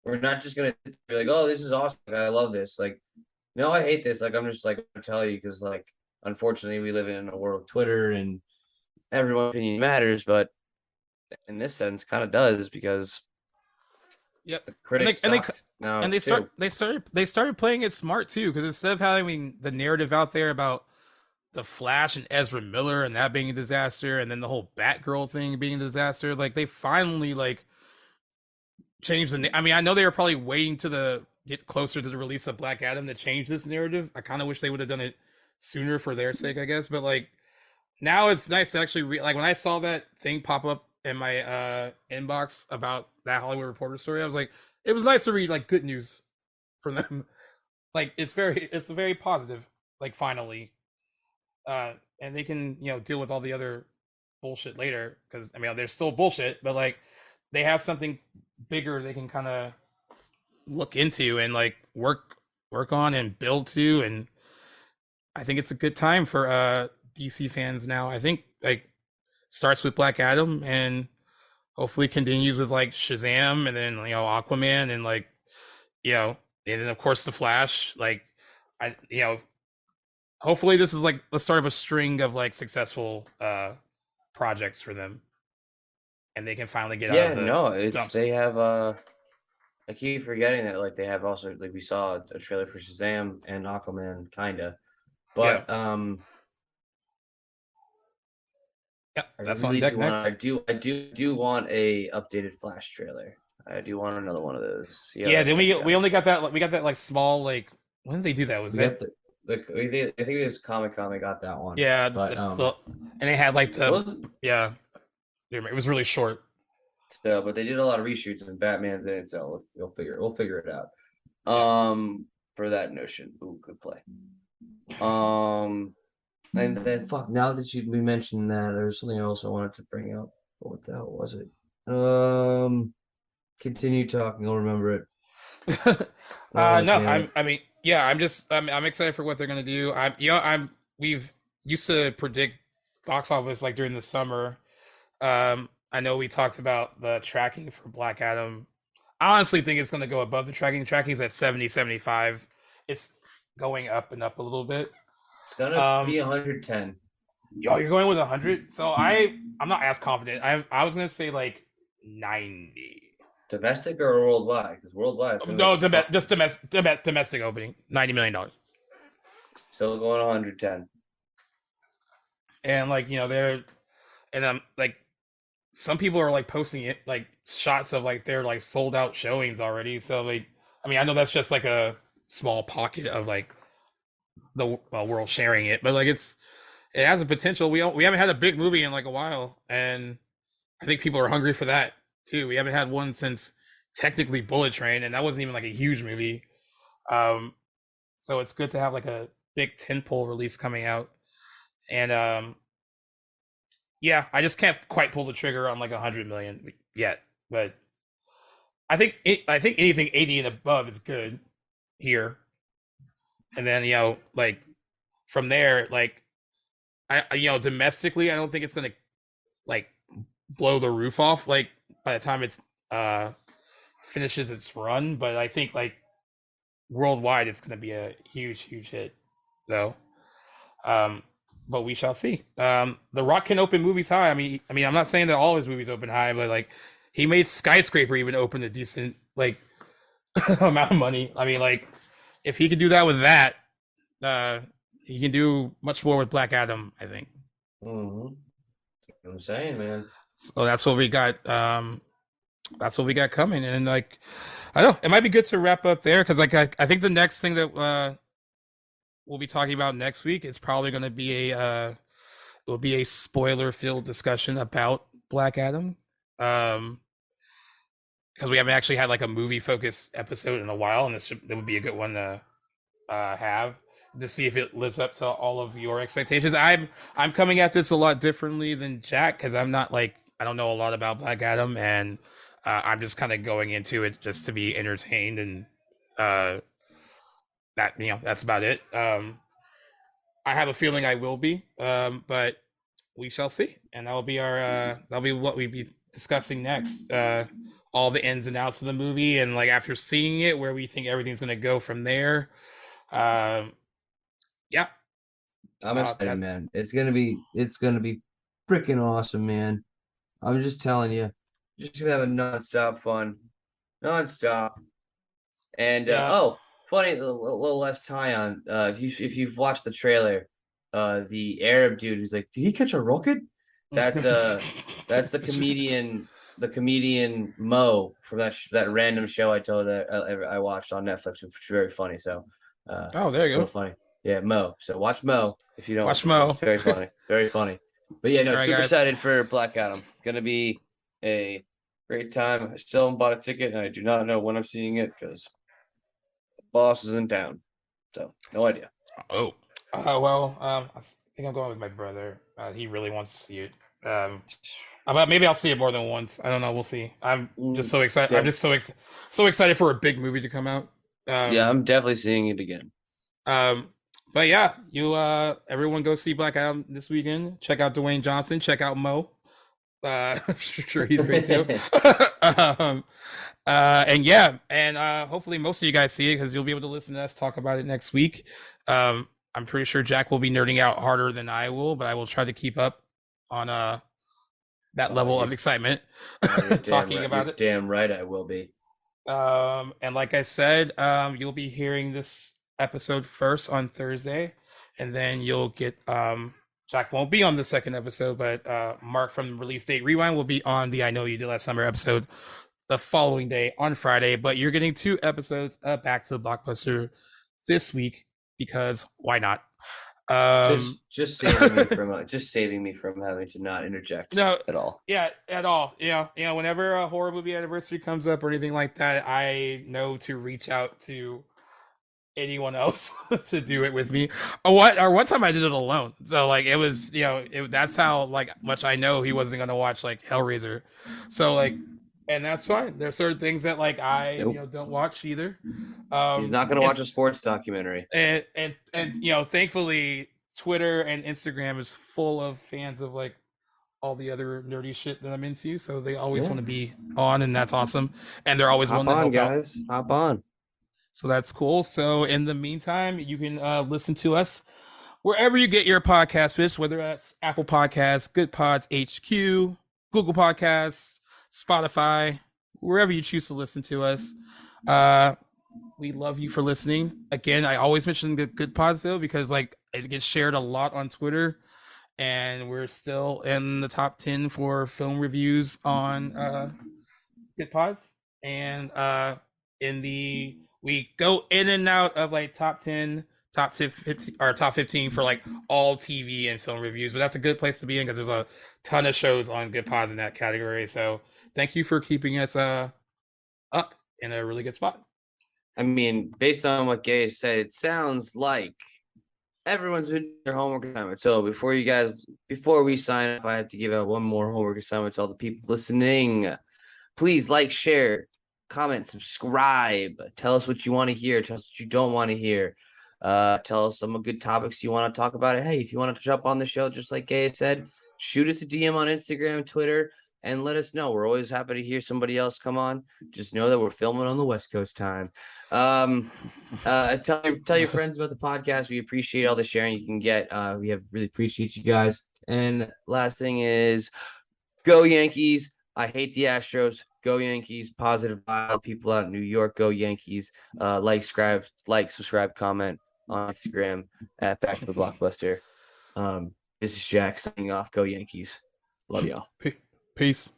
we're not just gonna be like, oh, this is awesome, I love this. Like, no, I hate this. Like I'm just like gonna tell you because like unfortunately we live in a world of Twitter and everyone's opinion matters, but in this sense, kind of does because yep. the And they critics and they sucked now and they too. start they started playing it smart too, because instead of having the narrative out there about the Flash and Ezra Miller and that being a disaster, and then the whole Batgirl thing being a disaster, like they finally like changed the. I mean, I know they were probably waiting to the get closer to the release of Black Adam to change this narrative. I kind of wish they would have done it sooner for their sake, I guess. But like now, it's nice to actually like when I saw that thing pop up in my inbox about that Hollywood Reporter story, I was like, it was nice to read like good news from them. Like it's very positive. Like finally, and they can deal with all the other bullshit later, because I mean there's still bullshit, but like they have something bigger they can kind of look into and like work on and build to. And I think it's a good time for DC fans now. I think like starts with Black Adam and hopefully continues with like Shazam, and then Aquaman, and like you know and then of course the Flash. Like I hopefully this is like the start of a string of like successful projects for them, and they can finally get out of Yeah, the no, it's dumps. they have I keep forgetting that like they have also like we saw a trailer for Shazam and Aquaman kinda. Yeah, But yeah, I that's on really deck do want next. I do want a updated Flash trailer. I do want another one of those. See how Yeah, that then turns we out. only got that, we got that like small, like when did they do that? Was We that got I think it was Comic-Con they got that one. yeah But and they had like it the was yeah, it was really short. but they did a lot of reshoots and Batman's in it, so we'll figure it out. Yeah. For that notion. Ooh, good play. Um and then fuck, now that we mentioned that, there's something else I wanted to bring up. What the hell was it? Continue talking, I'll remember it. Oh No, damn it. I mean, yeah, I'm excited for what they're gonna do. We've used to predict box office like during the summer. I know we talked about the tracking for Black Adam. I honestly think it's gonna go above the tracking. Tracking's at 70, 75. It's going up and up a little bit. It's gonna Um, be 110. Yo, you're going with 100. So I'm not as confident. I was gonna say like 90. Domestic or worldwide? Because worldwide it's gonna make No, a fuck. just domestic opening, $90 million. Still going 110. And like they're and like some people are like posting it like shots of like their like sold out showings already. So like I mean I know that's just like a small pocket of like the world sharing it, but like it has a potential. We haven't had a big movie in like a while, and I think people are hungry for that too. We haven't had one since technically Bullet Train, and that wasn't even like a huge movie. Um, so it's good to have like a big tentpole release coming out. And yeah, I just can't quite pull the trigger on like 100 million yet, but I think anything 80 and above is good here. And then like from there, like domestically, I don't think it's gonna like blow the roof off like by the time it's uh finishes its run, but I think like worldwide it's gonna be a huge hit though. Um, but we shall see. The Rock can open movies high. I mean, I'm not saying that all his movies open high, but like he made Skyscraper even open a decent like amount of money. I mean, like if he could do that with that, uh, he can do much more with Black Adam. I think. Mm-hmm. I'm saying, man. So that's what we got. That's what we got coming, and like I don't know, it might be good to wrap up there because like I think the next thing that we'll be talking about next week is probably going to be a it will be a spoiler filled discussion about Black Adam. Um, because we haven't actually had like a movie focused episode in a while, and that would be a good one to have to see if it lives up to all of your expectations. I'm coming at this a lot differently than Jack because I'm not like I don't know a lot about Black Adam, and I'm just kind of going into it just to be entertained, and uh, that that's about it. I have a feeling I will be, but we shall see, and that'll be what we be discussing next. All the ins and outs of the movie, and like after seeing it, where we think everything's gonna go from there. Um, yeah, I'm excited, that man. It's gonna be freaking awesome, man. I'm just telling you, just gonna have a nonstop fun, nonstop. And yeah. funny, a little less tie on. If you've watched the trailer, the Arab dude who's like, did he catch a rocket? That's that's the comedian Mo from that random show I told I watched on Netflix, which was very funny. So, Oh, there you so go. funny. Yeah, Mo. So watch Mo if you don't. Watch Mo. It's very funny, very funny. But yeah, no, All right, super guys. excited for Black Adam. Gonna be a great time. I still haven't bought a ticket, and I do not know when I'm seeing it because boss is in town. So no idea. Oh, well, I think I'm going with my brother. He really wants to see it. But maybe I'll see it more than once. I don't know. We'll see. I'm just Mm, so excited. I'm def- just so excited for a big movie to come out. yeah, Um, I'm definitely seeing it again. um, but yeah, you everyone go see Black Adam this weekend. Check out Dwayne Johnson. Check out Mo. I'm sure he's great too. um, and yeah, and hopefully most of you guys see it because you'll be able to listen to us talk about it next week. I'm pretty sure Jack will be nerding out harder than I will, but I will try to keep up on that Oh, level you of excitement you're damn talking right. about You're it. damn right. I will be. And like I said, you'll be hearing this episode first on Thursday, and then you'll get Jack won't be on the second episode, but Mark from Release Date Rewind will be on the I Know You Did Last Summer episode the following day on Friday. But you're getting two episodes of Back to the Blockbuster this week because why not? Um Just saving me from having to not interject no, at all. yeah, at all. Whenever a horror movie anniversary comes up or anything like that, I know to reach out to anyone else to do it with me. Or one time I did it alone. So like it was, that's how like much I know he wasn't gonna watch like Hellraiser. So like, and that's fine. There's certain things that like I Nope. don't watch either. He's not gonna And watch a sports documentary. thankfully Twitter and Instagram is full of fans of like all the other nerdy shit that I'm into. So they always Yeah. want to be on, and that's awesome. And they're always Hop willing to on, help out. guys. Hop on. So that's cool. So in the meantime, you can listen to us wherever you get your podcast, fish, whether that's Apple Podcasts, Good Pods HQ, Google Podcasts, Spotify, wherever you choose to listen to us. Uh, we love you for listening. Again, I always mention Good Pods though because like it gets shared a lot on Twitter, and we're still in the top 10 for film reviews on Good Pods. And in the we go in and out of like top 10, top 15, or top 15 for like all TV and film reviews. But that's a good place to be in because there's a ton of shows on Good Pods in that category. So thank you for keeping us up in a really good spot. I mean, based on what Gay said, it sounds like everyone's been doing their homework assignment. So before we sign off, I have to give out one more homework assignment to all the people listening. Please like, share, comment, subscribe. Tell us what you want to hear. Tell us what you don't want to hear. Tell us some good topics you want to talk about. Hey, if you want to jump on the show, just like Gay said, shoot us a DM on Instagram, Twitter, and let us know. We're always happy to hear somebody else come on. Just know that we're filming on the West Coast time. Tell your friends about the podcast. We appreciate all the sharing you can get. We have really appreciate you guys. And last thing is, go Yankees. I hate the Astros. Go Yankees. Positive vibe. People out in New York. Go Yankees. Subscribe, comment on Instagram at Back to the Blockbuster. This is Jack signing off. Go Yankees. Love y'all. Peace.